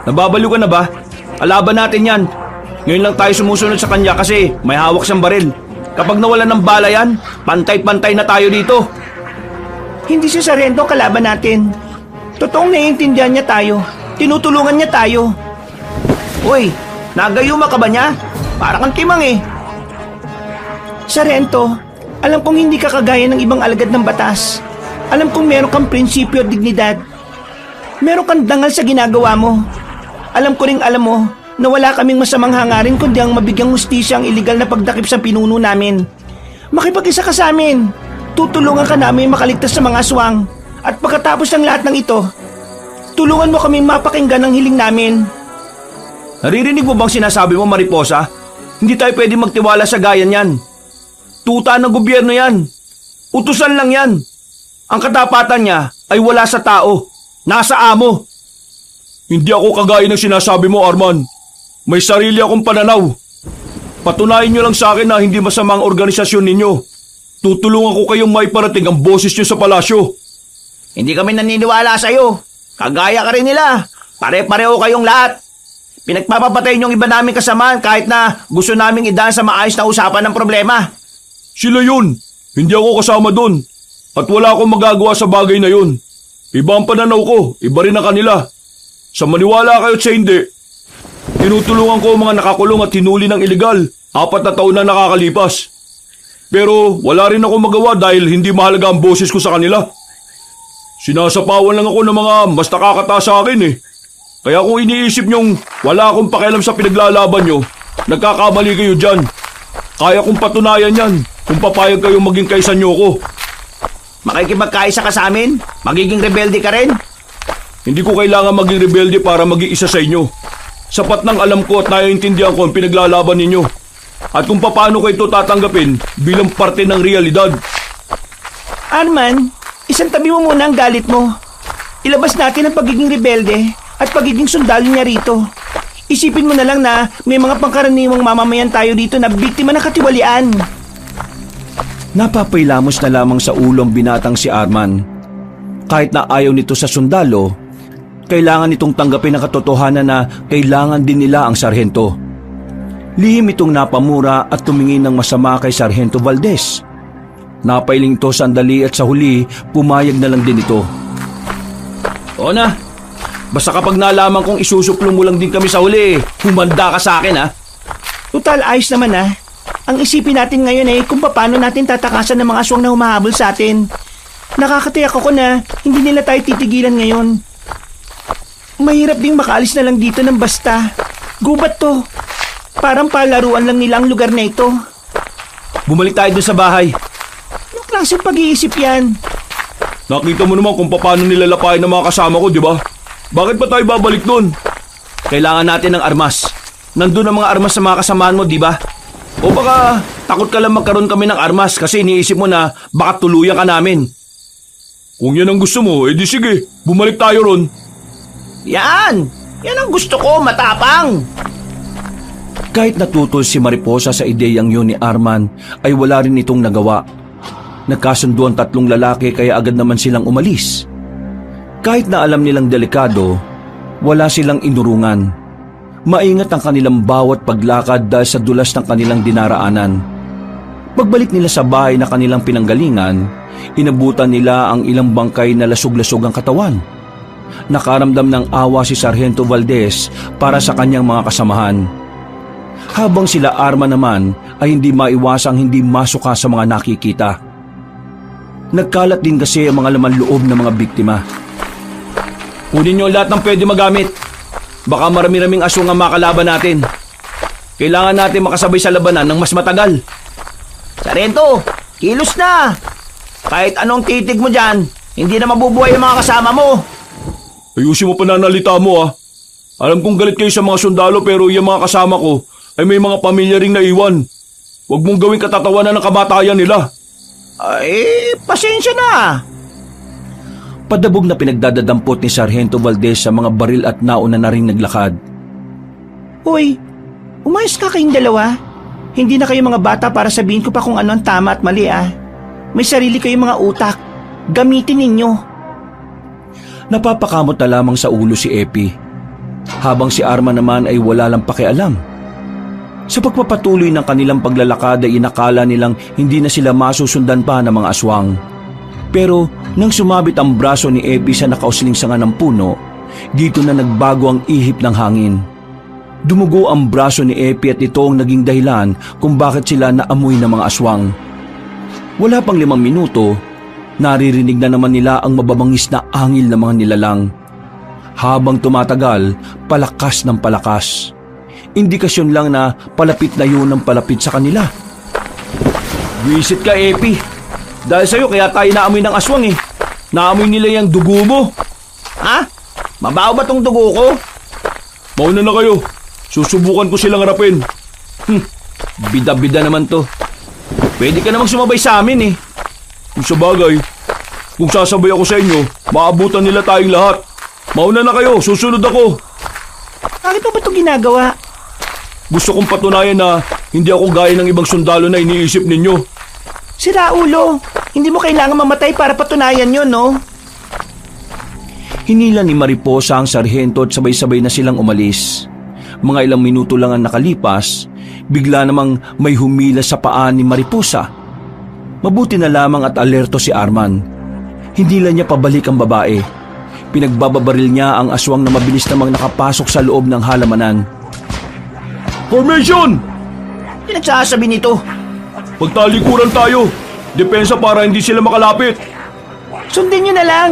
Nababalo ka na ba? Kalaban natin yan. Ngayon lang tayo sumusunod sa kanya kasi may hawak siyang baril. Kapag nawalan ng bala yan, pantay-pantay na tayo dito. Hindi si Sargento ang kalaban natin. Totoong naiintindihan niya tayo. Tinutulungan niya tayo. Uy, nagayuma ka ba niya? Para kang timang eh. Sargento, alam kong hindi ka kagaya ng ibang alagad ng batas. Alam kong meron kang prinsipyo at dignidad. Meron kang dangal sa ginagawa mo. Alam ko ring alam mo na wala kaming masamang hangarin kundi ang mabigyang hustisya ang iligal na pagdakip sa pinuno namin. Makipag-isa ka sa amin. Tutulungan ka namin makaligtas sa mga aswang. At pagkatapos ng lahat ng ito, tulungan mo kami mapakinggan ang hiling namin. Naririnig mo bang sinasabi mo, Mariposa? Hindi tayo pwede magtiwala sa gaya niyan. Tuta ng gobyerno yan. Utusan lang yan. Ang katapatan niya ay wala sa tao. Nasa amo. Hindi ako kagaya ng sinasabi mo, Arman. May sarili akong pananaw. Patunayan niyo lang sa akin na hindi masamang organisasyon ninyo. Tutulungan ko kayong maiparating ang boses niyo sa palasyo. Hindi kami naniniwala sa iyo. Kagaya ka rin nila. Pare-pareho kayong lahat. Pinagpapapatay niyo ang iba naming kasamaan kahit na gusto naming idaan sa maayos na usapan ng problema. Sila yun. Hindi ako kasama doon. At wala akong magagawa sa bagay na yun. Iba ang pananaw ko. Iba rin ang kanila. Sa maniwala kayo at sa hindi, tinutulungan ko ang mga nakakulong at hinuli ng iligal. 4 na taon na nakakalipas. Pero wala rin ako magawa dahil hindi mahalaga ang boses ko sa kanila. Sinasapawan lang ako ng mga mas nakakataas sa akin eh. Kaya kung iniisip nyong wala akong pakialam sa pinaglalaban nyo, nagkakamali kayo dyan. Kaya kong patunayan yan kung papayag kayong maging kaisa nyo ko. Makikipagkaisa ka sa amin? Magiging rebelde ka rin? Hindi ko kailangan maging rebelde para maging isa sa inyo. Sapat ng alam ko at naiintindihan ko ang pinaglalaban ninyo. At kung paano ko ito tatanggapin bilang parte ng realidad. Arman, isang tabi mo muna ang galit mo. Ilabas natin ang pagiging rebelde at pagiging sundalo niya rito. Isipin mo na lang na may mga pangkaraniwang mamamayan tayo dito na biktima ng katiwalian. Napapailamos na lamang sa ulo ang binatang si Arman. Kahit na ayaw nito sa sundalo, kailangan nitong tanggapin ang katotohanan na kailangan din nila ang sarhento. Lihim itong napamura at tumingin ng masama kay Sargento Valdez. Napailing ito sandali at sa huli, pumayag na lang din ito. Oo na. Basta kapag nalaman kong isusuplong mo lang din kami sa huli, humanda ka sa akin ha. Total ayos naman Ang isipin natin ngayon kung paano natin tatakasan ng mga aswang na humahabol sa atin. Nakakatiyak ako na hindi nila tayo titigilan ngayon. Mahirap ding makaalis na lang dito ng basta. Gubat to. Parang palaruan lang nila ang lugar na ito. Bumalik tayo dun sa bahay. Anong klaseng pag-iisip yan? Nakita mo naman kung paano nilalapain ng mga kasama ko, di ba? Bakit pa tayo babalik doon? Kailangan natin ng armas. Nandun ang mga armas sa mga kasamaan mo, di ba? O baka takot ka lang magkaroon kami ng armas kasi iniisip mo na baka tuluyan ka namin. Kung yan ang gusto mo, edi sige, bumalik tayo ron. Yan! Yan ang gusto ko, matapang! Kahit natutol si Mariposa sa ideyang yun ni Arman, ay wala rin itong nagawa. Nagkasundo ang tatlong lalaki kaya agad naman silang umalis. Kahit na alam nilang delikado, wala silang inurungan. Maingat ang kanilang bawat paglakad dahil sa dulas ng kanilang dinaraanan. Pagbalik nila sa bahay na kanilang pinanggalingan, inabutan nila ang ilang bangkay na lasog-lasog ang katawan. Nakaramdam ng awa si Sargento Valdez para sa kanyang mga kasamahan. Habang sila Arman naman ay hindi maiwasang hindi masuka sa mga nakikita. Nagkalat din kasi ang mga laman loob ng mga biktima. Kunin niyo lahat ng pwede magamit. Baka marami-raming aswang ang makalaban natin. Kailangan natin makasabay sa labanan ng mas matagal. Sargento, kilos na! Kahit anong titig mo dyan, hindi na mabubuhay ang mga kasama mo. Ayusin mo pananalita mo ah. Alam kong galit kayo sa mga sundalo pero yung mga kasama ko ay may mga pamilya ring naiwan. Huwag mong gawing katatawanan ng kamatayan nila. Ay, pasensya na. Padabog na pinagdadadampot ni Sargento Valdez sa mga baril at nauna na rin naglakad. Uy, umayos ka kayong dalawa. Hindi na kayo mga bata para sabihin ko pa kung ano ang tama at mali ah. May sarili kayong mga utak. Gamitin ninyo. Napapakamot na lamang sa ulo si Epi, habang si Arman naman ay wala lang pakialam. Sa pagpapatuloy ng kanilang paglalakad ay inakala nilang hindi na sila masusundan pa ng mga aswang. Pero nang sumabit ang braso ni Epi sa nakausling sanga ng puno, dito na nagbago ang ihip ng hangin. Dumugo ang braso ni Epi at ito ang naging dahilan kung bakit sila naamoy ng mga aswang. Wala pang 5 minuto, naririnig na naman nila ang mababangis na angil ng mga nilalang. Habang tumatagal, palakas ng palakas. Indikasyon lang na palapit na yun ang palapit sa kanila. Visit ka, Epi. Dahil sa'yo kaya tayo naamoy ng aswang eh. Naamoy nila yung dugo mo. Ha? Mabaho ba tong dugo ko? Mauna na kayo. Susubukan ko silang harapin. Bida-bida naman to. Pwede ka namang sumabay sa amin eh. Kung sa bagay, kung sasabay ako sa inyo, maabutan nila tayong lahat. Mauna na kayo, susunod ako. Bakit mo ba ito ginagawa? Gusto kong patunayan na hindi ako gaya ng ibang sundalo na iniisip ninyo. Sira ulo. Hindi mo kailangan mamatay para patunayan yun, no? Hinila ni Mariposa ang sarhento at sabay-sabay na silang umalis. Mga ilang minuto lang ang nakalipas, bigla namang may humila sa paa ni Mariposa. Mabuti na lamang at alerto si Arman. Hindi lang niya pabalik ang babae. Pinagbababaril niya ang aswang na mabilis namang nakapasok sa loob ng halamanan. Formation! Pinagsasabi nito. Pagtalikuran tayo. Depensa para hindi sila makalapit. Sundin nyo na lang.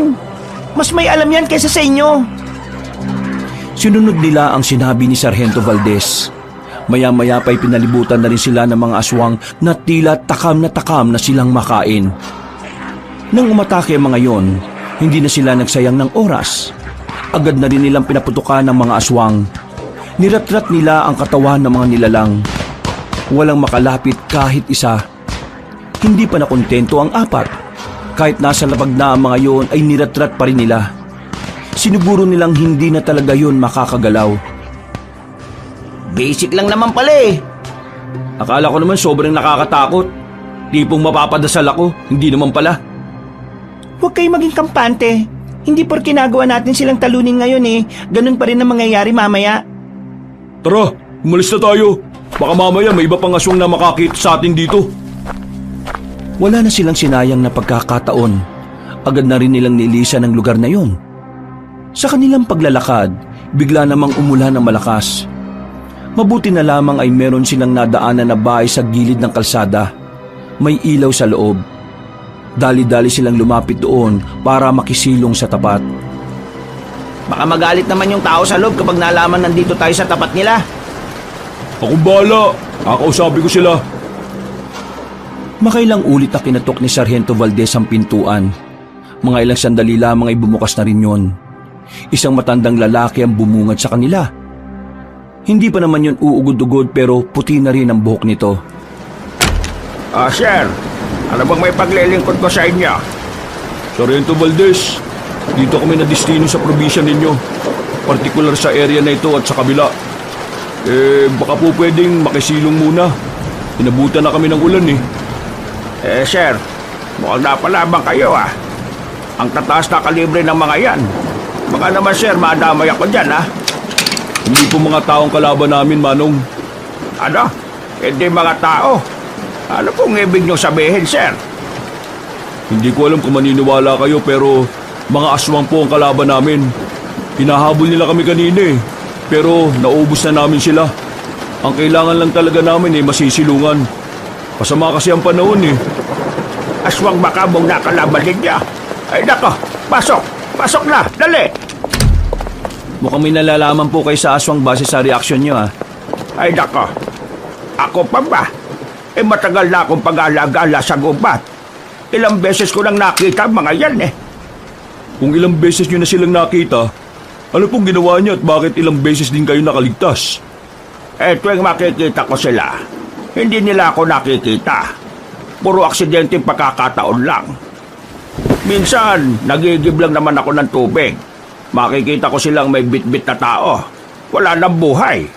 Mas may alam yan kaysa sa inyo. Sinunod nila ang sinabi ni Sargento Valdez. Maya-maya pa'y pinalibutan na rin sila ng mga aswang na tila takam na silang makain. Nang umatake ang mga yon, hindi na sila nagsayang ng oras. Agad na rin nilang pinaputukan ng mga aswang. Niratrat nila ang katawan ng mga nilalang. Walang makalapit kahit isa. Hindi pa nakontento ang 4. Kahit nasa labag na ang mga yon ay niratrat pa rin nila. Siniguro nilang hindi na talaga yon makakagalaw. Basic lang naman pala eh. Akala ko naman sobrang nakakatakot. Tipong mapapadasal ako, hindi naman pala. Huwag kayo maging kampante. Hindi porke nagawa natin silang talunin ngayon eh. Ganun pa rin ang mangyayari mamaya. Tara, umalis na tayo. Baka mamaya may iba pang aswang na makakita sa atin dito. Wala na silang sinayang na pagkakataon. Agad na rin nilang nilisan ang lugar na yon. Sa kanilang paglalakad, bigla namang umulan ng malakas. Mabuti na lamang ay meron silang nadaanan na bahay sa gilid ng kalsada. May ilaw sa loob. Dali-dali silang lumapit doon para makisilong sa tapat. Baka magalit naman yung tao sa loob kapag nalaman nandito tayo sa tapat nila. Akong bahala. Kakausapin ko sila. Makailang ulit na kinatok ni Sargento Valdez ang pintuan. Mga ilang sandali lamang ay bumukas na rin yon. Isang matandang lalaki ang bumungad sa kanila. Hindi pa naman yun uugod-ugod pero puti na rin ang buhok nito. Sir, ano bang may paglilingkod ko sa inyo? Sargento Valdez, dito kami na destino sa probinsya ninyo. Partikular sa area na ito at sa kabila. Baka po pwedeng makisilong muna. Inabutan na kami ng ulan eh. Sir, mukhang napalabang kayo Ang tataas na kalibre ng mga yan. Baka naman sir, madamay ako dyan Hindi po mga taong kalaban namin, Manong. Ano? Hindi mga tao. Ano pong ibig nyo sabihin, sir? Hindi ko alam kung maniniwala kayo pero mga aswang po ang kalaban namin. Hinahabol nila kami kanina eh. Pero naubos na namin sila. Ang kailangan lang talaga namin masisilungan. Pasama kasi ang panahon eh. Aswang makabong nakalaban ninyo. Ay nako, pasok! Pasok na! Dali! Mukhang may nalalaman po kayo sa aswang base sa reaksyon nyo Ay nako, ako pa ba? Matagal na akong pag-alagala sa gubat. Ilang beses ko lang nakita mga yan Kung ilang beses nyo na silang nakita, ano pong ginawa niyo at bakit ilang beses din kayo nakaligtas? Tuwing makikita ko sila, hindi nila ako nakikita. Puro aksidente pagkakataon lang. Minsan, nagigib lang naman ako ng tubig. Makikita ko silang may bit-bit na tao. Wala nang buhay.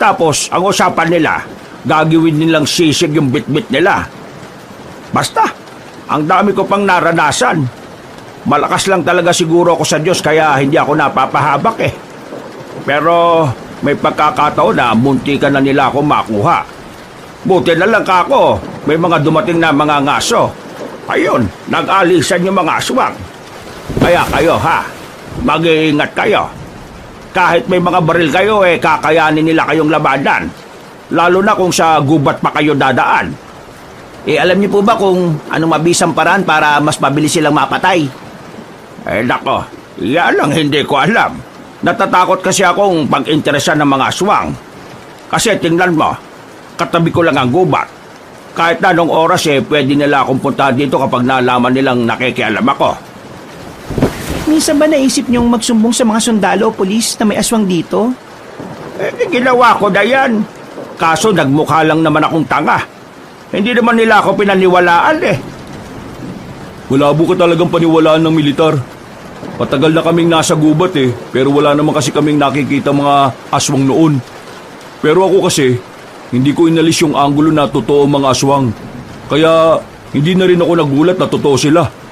Tapos, ang usapan nila, gagawin nilang sisig yung bit-bit nila. Basta, ang dami ko pang naranasan. Malakas lang talaga siguro ako sa Diyos kaya hindi ako napapahabak Pero may pagkakataon na muntikan na nila ako makuha. Buti na lang kako, may mga dumating na mga ngaso. Ayun, nag-alisan yung mga aswang. Kaya kayo mag-iingat kayo. Kahit may mga baril kayo kakayanin nila kayong labanan. Lalo na kung sa gubat pa kayo dadaan. Alam niyo po ba kung anong mabisang paraan para mas mabilis silang mapatay? Nako, yan lang hindi ko alam. Natatakot kasi akong pag-interesan ng mga aswang. Kasi tingnan mo, katabi ko lang ang gubat. Kahit na anong oras pwede nila akong puntahan dito kapag nalaman nilang nakikialam ako. Minsan ba naisip niyong magsumbong sa mga sundalo o pulis na may aswang dito? Ginawa ko na yan. Kaso nagmukha lang naman akong tanga. Hindi naman nila ako pinaniwalaan Malabo ka talagang paniwalaan ng militar. Patagal na kaming nasa gubat pero wala naman kasi kaming nakikita mga aswang noon. Pero ako kasi, hindi ko inalis yung anggulo na totoo mga aswang. Kaya hindi na rin ako nagulat na totoo sila.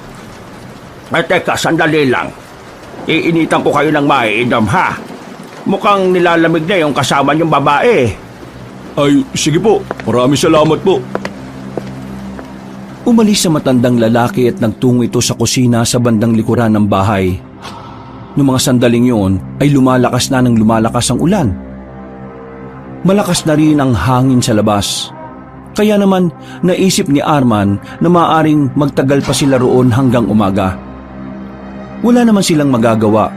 Teka, sandali lang. Iinitan ko kayo ng maiinom Mukhang nilalamig na yung kasama niyong babae. Ay, sige po. Maraming salamat po. Umalis sa matandang lalaki at nagtungo ito sa kusina sa bandang likuran ng bahay. Noong mga sandaling yun ay lumalakas na ng lumalakas ang ulan. Malakas na rin ang hangin sa labas. Kaya naman naisip ni Arman na maaaring magtagal pa sila roon hanggang umaga. Wala naman silang magagawa.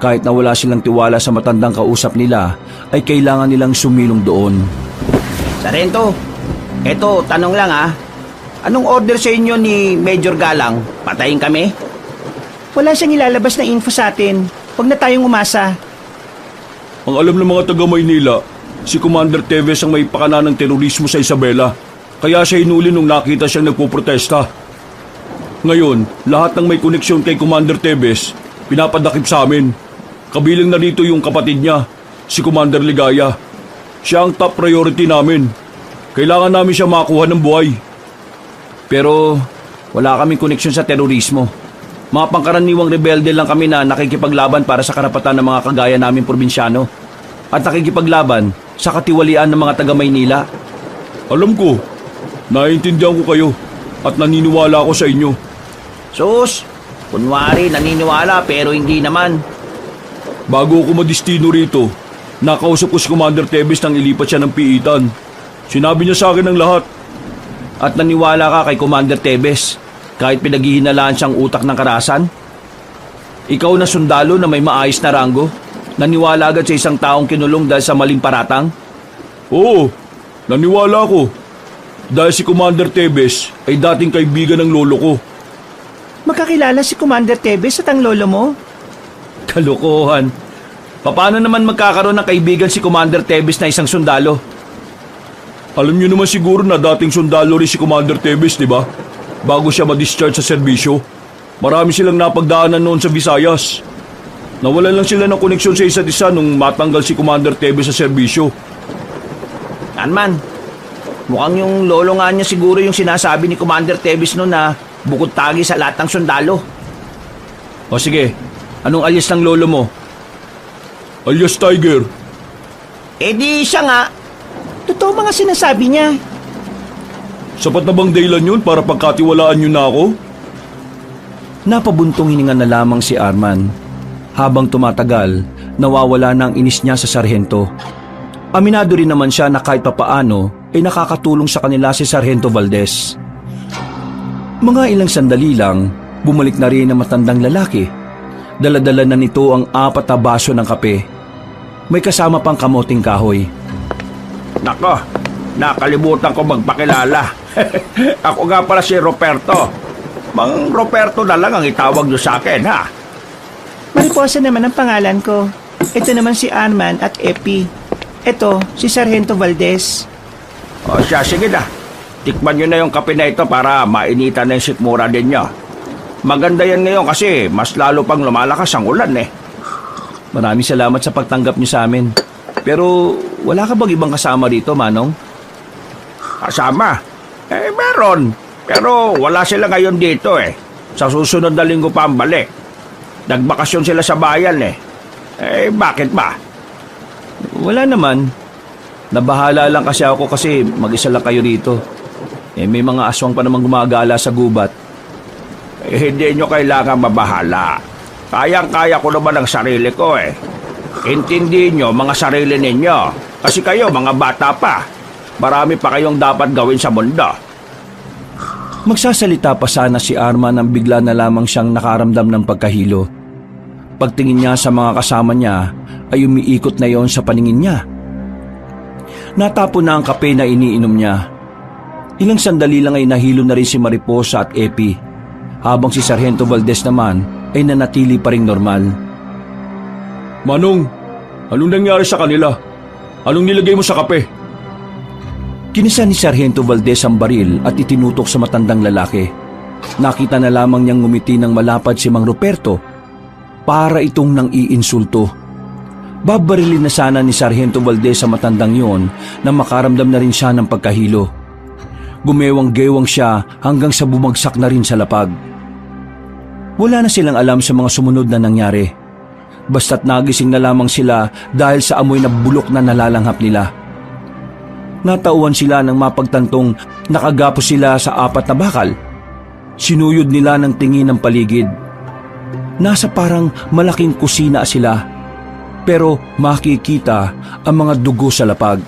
Kahit na wala silang tiwala sa matandang kausap nila ay kailangan nilang sumilong doon. Sargento, eto tanong lang Anong order sa inyo ni Major Galang? Patayin kami? Wala siyang ilalabas na info sa atin. Huwag na tayong umasa. Ang alam ng mga taga Maynila, si Commander Teves ang may pakana ng terorismo sa Isabela. Kaya siya hinuli nung nakita siyang nagpoprotesta. Ngayon, lahat ng may koneksyon kay Commander Teves, pinapadakip sa amin. Kabilang na rito yung kapatid niya, si Commander Ligaya. Siya ang top priority namin. Kailangan namin siya makuha ng buhay. Pero wala kaming koneksyon sa terorismo. Mga pangkaraniwang rebelde lang kami na nakikipaglaban para sa karapatan ng mga kagaya naming probinsyano. At nakikipaglaban sa katiwalian ng mga taga Maynila. Alam ko, naiintindihan ko kayo at naniniwala ako sa inyo. Sus, kunwari naniniwala pero hindi naman. Bago ako madistino rito, nakausap ko si Commander Teves nang ilipat siya ng piitan. Sinabi niya sa akin ang lahat. At naniwala ka kay Commander Teves. Kahit pinaghihinalaan siyang utak ng karahasan? Ikaw na sundalo na may maayos na ranggo? Naniwala agad sa isang taong kinulong dahil sa maling paratang? Oo, naniwala ko. Dahil si Commander Tebes ay dating kaibigan ng lolo ko. Magkakilala si Commander Tebes at ang lolo mo? Kalokohan. Paano naman magkakaroon ng kaibigan si Commander Tebes na isang sundalo? Alam niyo naman siguro na dating sundalo rin si Commander Tebes, di ba? Bago siya ma-discharge sa serbisyo. Marami silang napagdaanan noon sa Visayas. Nawalan lang sila ng koneksyon sa isa't isa nung matanggal si Commander Tebes sa serbisyo. Anman, mukhang yung lolo nga niya siguro yung sinasabi ni Commander Tebes noon na bukod tagi sa lahat ng sundalo. O sige, anong alias ng lolo mo? Alias Tiger. Eh di siya nga. Totoo mga sinasabi niya. Sapat na bang dahilan yun para pagkatiwalaan niyo na ako? Napabuntong hininga na lamang si Arman. Habang tumatagal, nawawala na ang inis niya sa sarhento. Aminado rin naman siya na kahit papaano ay nakakatulong sa kanila si Sargento Valdez. Mga ilang sandali lang, bumalik na rin ang matandang lalaki. Daladala na nito ang 4 na baso ng kape. May kasama pang kamoting kahoy. Nako, nakalimutan ko magpakilala. Ako nga pala si Roberto. Mang Roberto na lang ang itawag niyo sa akin, ha? Mariposa naman ang pangalan ko. Ito naman si Arman at Epi. Ito, si Sargento Valdez. O siya, sige na. Tikman nyo na yung kape na ito para mainitan na yung sikmura din nyo. Maganda yan ngayon kasi mas lalo pang lumalakas ang ulan eh. Maraming salamat sa pagtanggap niyo sa amin. Pero wala ka bang ibang kasama dito, Manong? Kasama? Eh, meron. Pero wala sila ngayon dito eh. Sa susunod na linggo pa ang balik. Nagbakasyon sila sa bayan eh. Eh, bakit ba? Wala naman. Nabahala lang kasi ako kasi mag-isa lang kayo rito. Eh, may mga aswang pa naman gumagala sa gubat. Eh, hindi nyo kailangan mabahala. Kayang-kaya ko naman ang sarili ko eh. Intindihin nyo mga sarili ninyo. Kasi kayo mga bata pa. Marami pa kayong dapat gawin sa mundo. Magsasalita pa sana si Arman nang bigla na lamang siyang nakaramdam ng pagkahilo. Pagtingin niya sa mga kasama niya ay umiikot na yon sa paningin niya. Natapon na ang kape na iniinom niya. Ilang sandali lang ay nahilo na rin si Mariposa at Epi, habang si Sargento Valdez naman ay nanatili pa ring normal. Manong, anong nangyari sa kanila? Anong nilagay mo sa kape? Kinisa ni Sargento Valdez ang baril at itinutok sa matandang lalaki. Nakita na lamang niyang ngumiti ng malapad si Mang Ruperto para itong nang iinsulto. Babarilin na sana ni Sargento Valdez sa matandang yon na makaramdam na rin siya ng pagkahilo. Gumewang-gewang siya hanggang sa bumagsak na rin sa lapag. Wala na silang alam sa mga sumunod na nangyari. Basta't nagising na lamang sila dahil sa amoy na bulok na nalalanghap nila. Natauhan sila nang mapagtantong nakagapos sila sa 4 na bakal. Sinuyod nila ng tingin ng paligid. Nasa parang malaking kusina sila, pero makikita ang mga dugo sa lapag.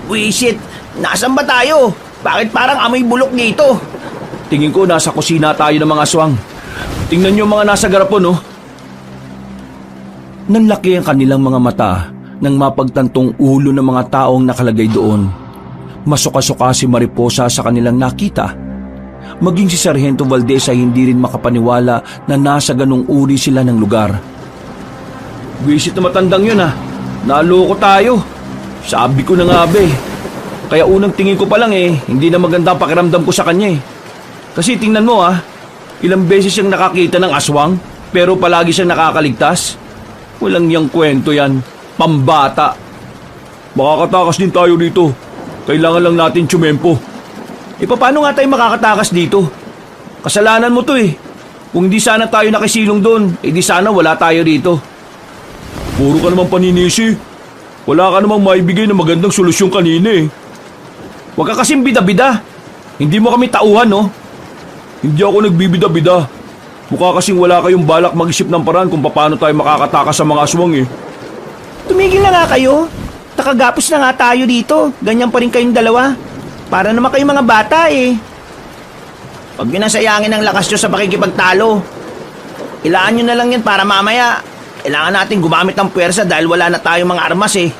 Wisit, nasan ba tayo? Bakit parang amoy bulok dito? Tingin ko nasa kusina tayo ng mga aswang. Tingnan niyo mga nasa garapon, oh. Nanlaki ang kanilang mga mata nang mapagtantong ulo ng mga taong nakalagay doon. Masuka-suka si Mariposa sa kanilang nakita. Maging si Sargento Valdez ay hindi rin makapaniwala na nasa ganong uri sila ng lugar. Wisit na matandang yun, ha. Naloko tayo. Sabi ko na nga ba eh. Kaya unang tingin ko pa lang eh, hindi na maganda ang pakiramdam ko sa kanya eh. Kasi tingnan mo, ha, ilang beses siyang nakakita ng aswang pero palagi siyang nakakaligtas. Walang yang kwento yan. Pambata. Makakatakas din tayo dito. Kailangan lang natin tsumempo. E paano nga tayo makakatakas dito? Kasalanan mo to eh. Kung di sana tayo nakisilong doon, eh di sana wala tayo dito. Puro ka namang paninisi. Wala ka namang maibigay na magandang solusyon kanina eh. Huwag ka kasing bida-bida. Hindi mo kami tauhan, no? Hindi ako nagbibida-bida. Mukha kasing wala kayong balak mag-isip ng paraan kung paano tayo makakatakas sa mga aswang eh. Tumigil na nga kayo. Nakagapos na nga tayo dito. Ganyan pa rin kayong dalawa. Para naman kayong mga bata eh. Huwag nyo na sayangin ang lakas nyo sa pakikipagtalo. Ilaan nyo na lang yan para mamaya. Kailangan natin gumamit ng puwersa dahil wala na tayong mga armas eh.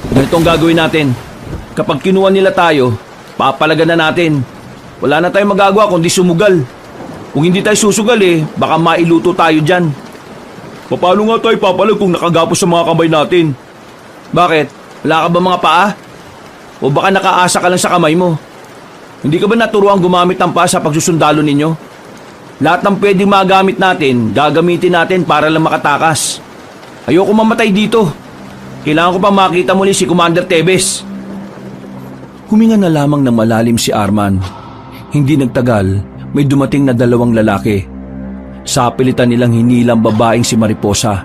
Ganito ang gagawin natin. Kapag kinuha nila tayo, papalagan na natin. Wala na tayong magagawa kundi sumugal. Kung hindi tayo susugal baka mailuto tayo dyan. Paano nga tayo papalag kung nakagapos sa mga kamay natin? Bakit? Wala ka ba mga paa? O baka nakaasa ka lang sa kamay mo? Hindi ka ba naturuan gumamit ng paa sa pagsusundalo ninyo? Lahat ng pwedeng magamit natin, gagamitin natin para lang makatakas. Ayoko mamatay dito. Kailangan ko pang makita muli si Commander Tebes. Huminga na lamang ng malalim si Arman. Hindi nagtagal, may dumating na dalawang lalaki. Sa pilitan nilang hinilang babaeng si Mariposa.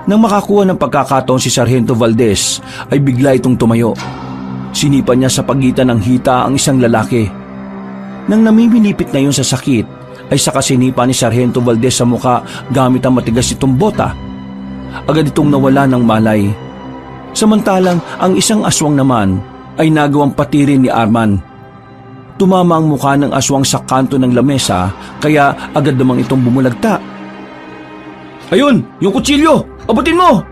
Nang makakuha ng pagkakataon si Sargento Valdez, ay bigla itong tumayo. Sinipa niya sa pagitan ng hita ang isang lalaki. Nang namimilipit na yun sa sakit, ay saka sinipa ni Sargento Valdez sa muka gamit ang matigas itong bota. Agad itong nawala ng malay. Samantalang ang isang aswang naman ay nagawang patirin ni Arman. Tumama ang mukha ng aswang sa kanto ng lamesa kaya agad namang itong bumulagta. Ayun! Yung kutsilyo! Abutin mo!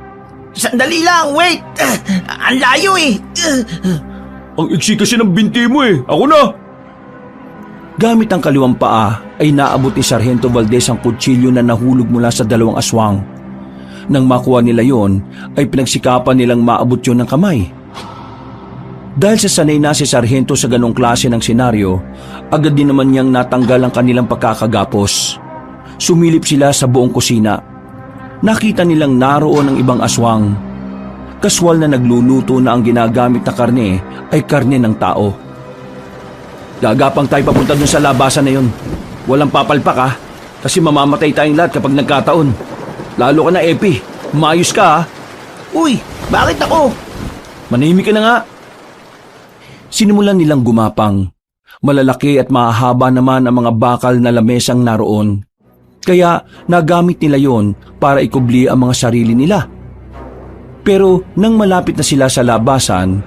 Sandali lang, wait! Ang layo eh! Ang iksi kasi ng binti mo Ako na! Gamit ang kaliwang paa ay naabot ni Sargento Valdez ang kutsilyo na nahulog mula sa dalawang aswang. Nang makuha nila yon, ay pinagsikapan nilang maabot yun ng kamay. Dahil sa sanay na si Sargento sa ganong klase ng senaryo, agad din naman niyang natanggal ang kanilang pagkakagapos. Sumilip sila sa buong kusina. Nakita nilang naroon ang ibang aswang. Kaswal na nagluluto na ang ginagamit na karne ay karne ng tao. Gagapang tayo papunta dun sa labasan na yun. Walang papalpak kasi mamamatay tayong lahat kapag nagkataon. Lalo ka na Epi, maayos ka Uy, bakit ako? Manahimik ka na nga. Sinimulan nilang gumapang. Malalaki at mahahaba naman ang mga bakal na lamesang naroon. Kaya nagamit nila yon para ikubli ang mga sarili nila. Pero nang malapit na sila sa labasan,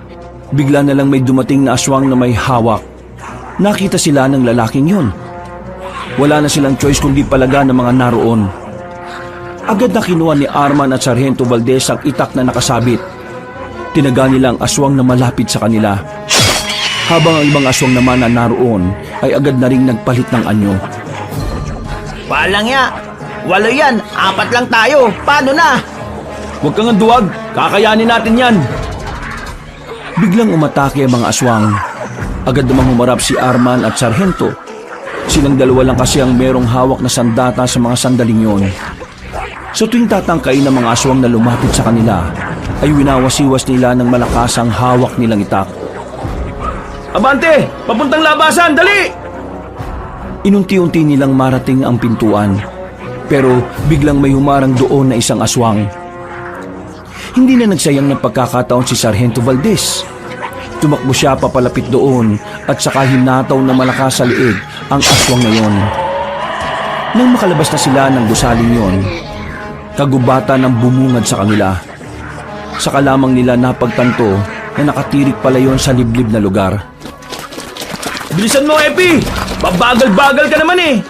bigla na lang may dumating na aswang na may hawak. Nakita sila ng lalaking yun. Wala na silang choice kundi palaga ng mga naroon. Agad na kinuha ni Arman at Sargento Valdez ang itak na nakasabit. Tinaga nila ang aswang na malapit sa kanila. Habang ang ibang aswang naman na naroon ay agad na ring nagpalit ng anyo. Walang ya! 8 yan! 4 lang tayo! Paano na? Huwag kang duwag! Kakayanin natin yan! Biglang umatake ang mga aswang. Agad namang humarap si Arman at Sargento. Silang dalawa lang kasi ang merong hawak na sandata sa mga sandaling yon. Sa tuwing tatangkain ng mga aswang na lumapit sa kanila, ay winawasiwas nila ng malakas ang hawak nilang itak. Abante! Papuntang labasan! Dali! Inunti-unti nilang marating ang pintuan. Pero biglang may humarang doon na isang aswang. Hindi na nagsayang ng pagkakataon si Sargento Valdez. Tumakbo siya papalapit doon at saka hinataw na malakas sa liig ang aswang na yon. Nang makalabas na sila ng gusaling yon, kagubatan ang bumungad sa kanila. Saka lamang nila napagtanto na nakatirik pala yon sa liblib na lugar. Bilisan mo, Epi! Babagal-bagal ka naman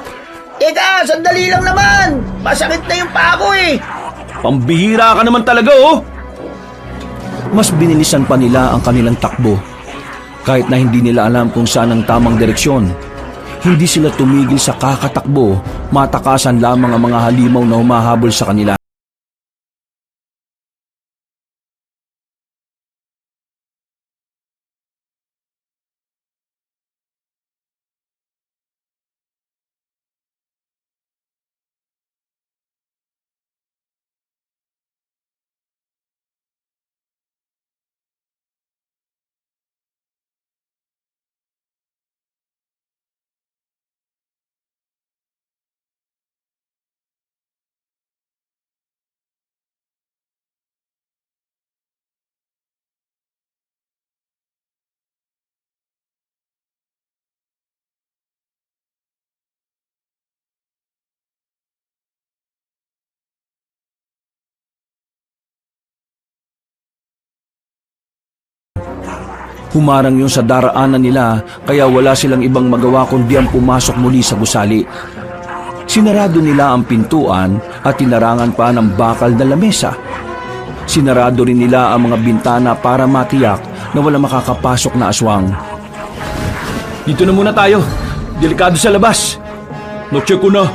Teka, sandali lang naman! Masakit na yung paa ko Pambihira ka naman talaga Mas binilisan pa nila ang kanilang takbo. Kahit na hindi nila alam kung saan ang tamang direksyon, hindi sila tumigil sa kakatakbo, matakasan lamang ang mga halimaw na humahabol sa kanila. Humarang yun sa daraanan nila kaya wala silang ibang magawa kundi ang pumasok muli sa gusali. Sinarado nila ang pintuan at tinarangan pa ng bakal na lamesa. Sinarado rin nila ang mga bintana para matiyak na wala makakapasok na aswang. Dito na muna tayo. Delikado sa labas. Na-check ko na.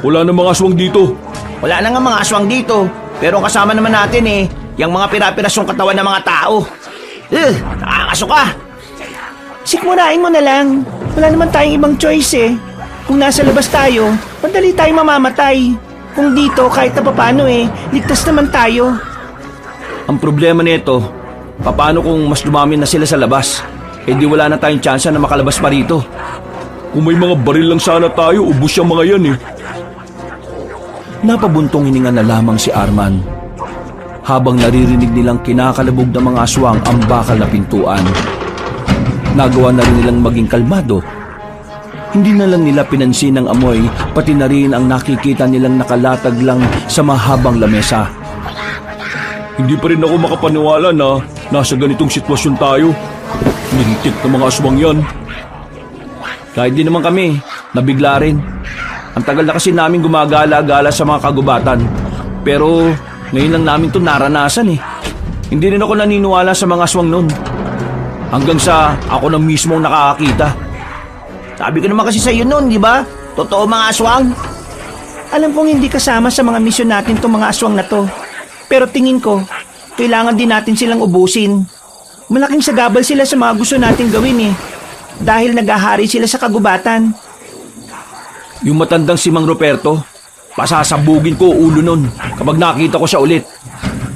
Wala na mga aswang dito. Wala na nga mga aswang dito. Pero kasama naman natin yung mga pira-pirasong katawan ng mga tao. Nakakasuka. Sikmurain mo na lang. Wala naman tayong ibang choice eh. Kung nasa labas tayo, madali tayong mamamatay. Kung dito, kahit na papano ligtas naman tayo. Ang problema nito, paano kung mas dumami na sila sa labas? Eh di wala na tayong tsansa na makalabas pa rito. Kung may mga baril lang sana tayo, ubos yung mga yan Napabuntong hininga na lamang si Arman. Habang naririnig nilang kinakalabog ng mga aswang ang bakal na pintuan. Nagawa na rin nilang maging kalmado. Hindi na lang nila pinansin ang amoy, pati na rin ang nakikita nilang nakalatag lang sa mahabang lamesa. Hindi pa rin ako makapaniwala na nasa ganitong sitwasyon tayo. Lintik na mga aswang yan. Kahit di naman kami, nabigla rin. Ang tagal na kasi namin gumagala-gala sa mga kagubatan. Pero ngayon lang namin ito naranasan Hindi rin ako naniniwala sa mga aswang nun. Hanggang sa ako na mismo ang nakakakita. Sabi ko naman kasi sa iyo noon, di ba? Totoo mga aswang. Alam kong hindi kasama sa mga misyon natin itong mga aswang na to. Pero tingin ko, kailangan din natin silang ubusin. Malaking sagabal sila sa mga gusto natin gawin dahil naghahari sila sa kagubatan. Yung matandang si Mang Roberto, pasasabugin ko ulo nun kapag nakita ko siya ulit.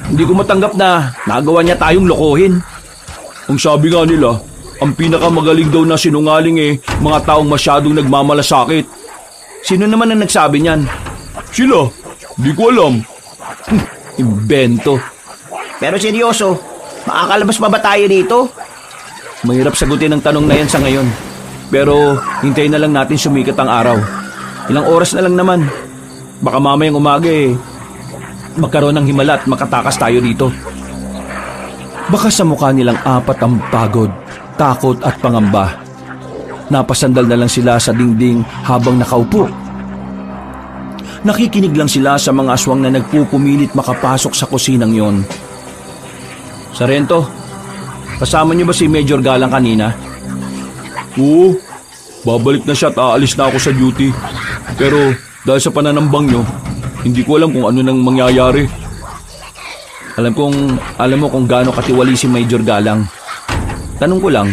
Hindi ko matanggap na nagawa niya tayong lokohin. Ang sabi nga nila, ang pinakamagaling daw na sinungaling mga taong masyadong nagmamalasakit. Sino naman ang nagsabi niyan? Sila, di ko alam. Imbento. Pero seryoso, makakalabas pa ba tayo dito? Mahirap sagutin ang tanong na yan sa ngayon. Pero hintayin na lang natin sumikat ang araw. Ilang oras na lang naman. Baka mamayang umaga magkaroon ng himala at makatakas tayo dito. Baka sa mukha nilang apat ang pagod, takot at pangamba. Napasandal na lang sila sa dingding habang nakaupo. Nakikinig lang sila sa mga aswang na nagpupumilit makapasok sa kusinang yon. Sarento, kasama niyo ba si Major Galang kanina? Oo, babalik na siya at aalis na ako sa duty. Pero dahil sa pananambang nyo, hindi ko alam kung ano nang mangyayari. Alam mo kung gaano katiwali si Major Galang. Tanong ko lang,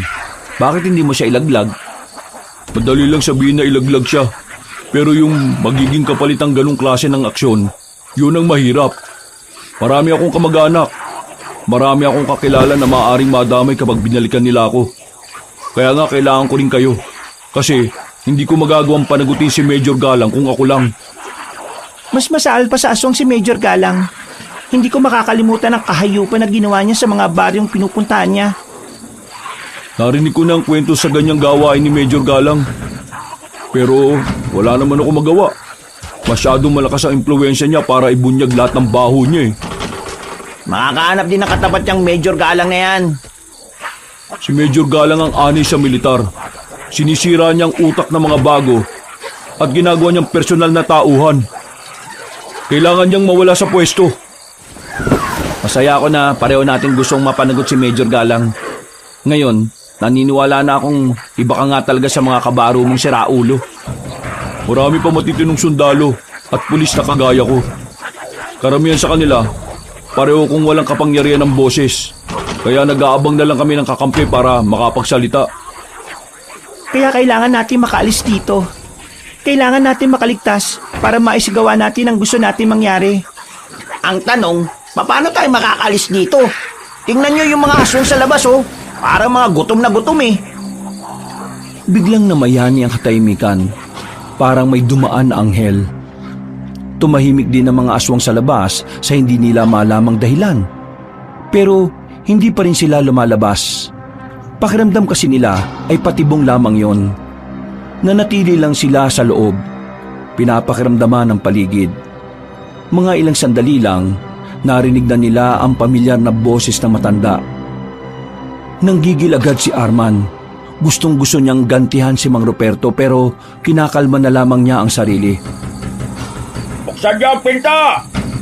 bakit hindi mo siya ilaglag? Madali lang sabihin na ilaglag siya. Pero yung magiging kapalit ng ganong klase ng aksyon, yun ang mahirap. Marami akong kamag-anak. Marami akong kakilala na maaaring madamay kapag binalikan nila ako. Kaya nga kailangan ko rin kayo. Kasi hindi ko magagawang panagutin si Major Galang kung ako lang. Mas masaal pa sa aswang si Major Galang. Hindi ko makakalimutan ang kahayupan na ginawa niya sa mga baryong pinupuntahan niya. Narinig ko na ang kwento sa ganyang gawain ni Major Galang. Pero wala naman ako magawa. Masyadong malakas ang impluwensya niya para ibunyag lahat ng baho niya Makakahanap din ng katapat niyang Major Galang na yan. Si Major Galang ang ani sa militar. Sinisira niyang utak ng mga bago at ginagawa niyang personal na tauhan. Kailangan niyang mawala sa pwesto. Masaya ako na pareho natin gustong mapanagot si Major Galang. Ngayon, naniniwala na akong iba ka nga talaga sa mga kabaro mong siraulo. Marami pa matitinong sundalo at pulis na kagaya ko. Karamihan sa kanila, pareho kong walang kapangyarihan ng boses. Kaya nag-aabang na lang kami ng kakampi para makapagsalita. Kaya kailangan natin makaalis dito. Kailangan natin makaligtas para maisigawa natin ang gusto natin mangyari. Ang tanong, paano tayo makakalis dito? Tingnan nyo yung mga aswang sa labas Parang mga gutom na gutom Biglang namayani ang katahimikan. Parang may dumaan na anghel. Tumahimik din ang mga aswang sa labas sa hindi nila malamang dahilan. Pero hindi pa rin sila lumalabas. Pakiramdam kasi nila ay patibong lamang yon. Nanatili lang sila sa loob. Pinapakiramdaman ng paligid. Mga ilang sandali lang, narinig na nila ang pamilyar na boses ng matanda. Nanggigil agad si Arman. Gustong gusto niyang gantihan si Mang Ruperto pero kinakalma na lamang niya ang sarili. Buksan niyo ang pinto!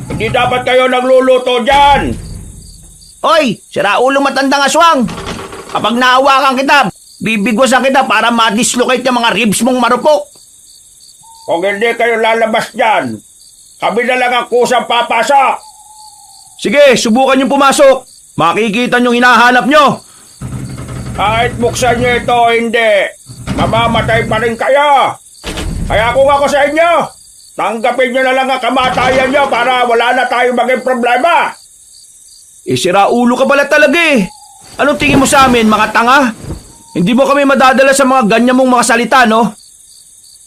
Hindi dapat kayo nagluluto dyan! Hoy, sira ulo matandang aswang! Kapag naawakan kita, bibigwasan kita para ma-dislocate yung mga ribs mong marupok. Kung hindi kayo lalabas dyan, kami na lang ang kusang papasok! Sige, subukan niyong pumasok. Makikita niyong hinahanap niyo. Kahit buksan niyo ito o hindi, mamamatay pa rin kayo! Kaya kung ako sa inyo, tanggapin niyo na lang ang kamatayan niyo para wala na tayong maging problema! Sira ulo ka pala talaga eh. Anong tingin mo sa amin, mga tanga? Hindi mo kami madadala sa mga ganyan mong mga salita, no?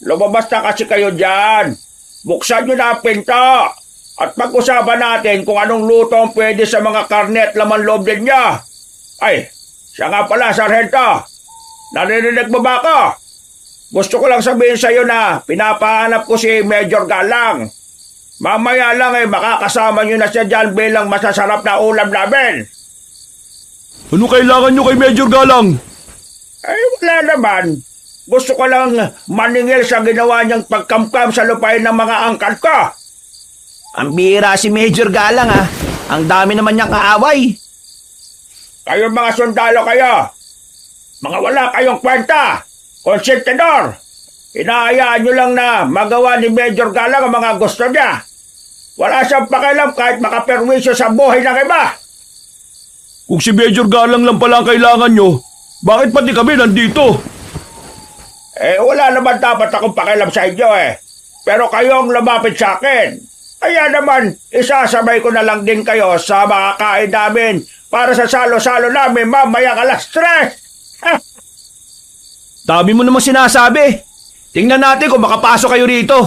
Lumabas na kasi kayo dyan. Buksan niyo na ang pinto. At pag-usapan natin kung anong luto ang pwede sa mga karne at laman loob din niya. Ay, siya nga pala, Sargento. Narinig mo ba ako? Gusto ko lang sabihin sa iyo na pinapahanap ko si Major Galang. Mamaya lang makakasama niyo na siya dyan bilang masasarap na ulam namin. Ano kailangan niyo kay Major Galang? Ay, wala naman. Gusto ko lang maningil sa ginawa niyang pagkamkam sa lupain ng mga angkat ko. Ang bihira si Major Galang ha. Ang dami naman niyang kaaway. Kayo mga sundalo kayo. Mga wala kayong kwenta. Konsentidor. Hinahayaan niyo lang na magawa ni Major Galang ang mga gusto niya. Wala siyang pakialam kahit makaperwisyo sa buhay ng iba. Kung si Major Galang lang pala ang kailangan nyo, bakit pati kami nandito? Wala naman dapat akong pakialam sa inyo Pero kayong lumapit sa akin. Kaya naman, isasabay ko na lang din kayo sa mga kain namin para sa salo-salo namin mamayang alas 3. Dami mo namang sinasabi. Tingnan natin kung makapasok kayo rito.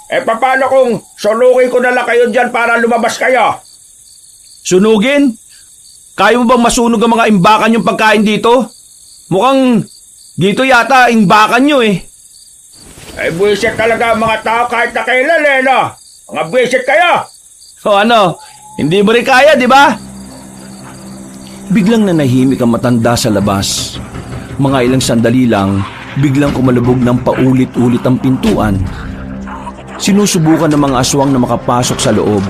Paano kung sunugin ko na lang kayo dyan para lumabas kayo? Sunugin? Kaya mo bang masunog ang mga imbakan yung pagkain dito? Mukhang dito yata imbakan nyo Buwisit talaga ang mga tao kahit na kailan no? Mga buwisit kayo! O ano, hindi mo rin kaya, di ba? Biglang nanahimik ang matanda sa labas. Mga ilang sandali lang, biglang kumalubog ng paulit-ulit ang pintuan. Sinusubukan ng mga aswang na makapasok sa loob.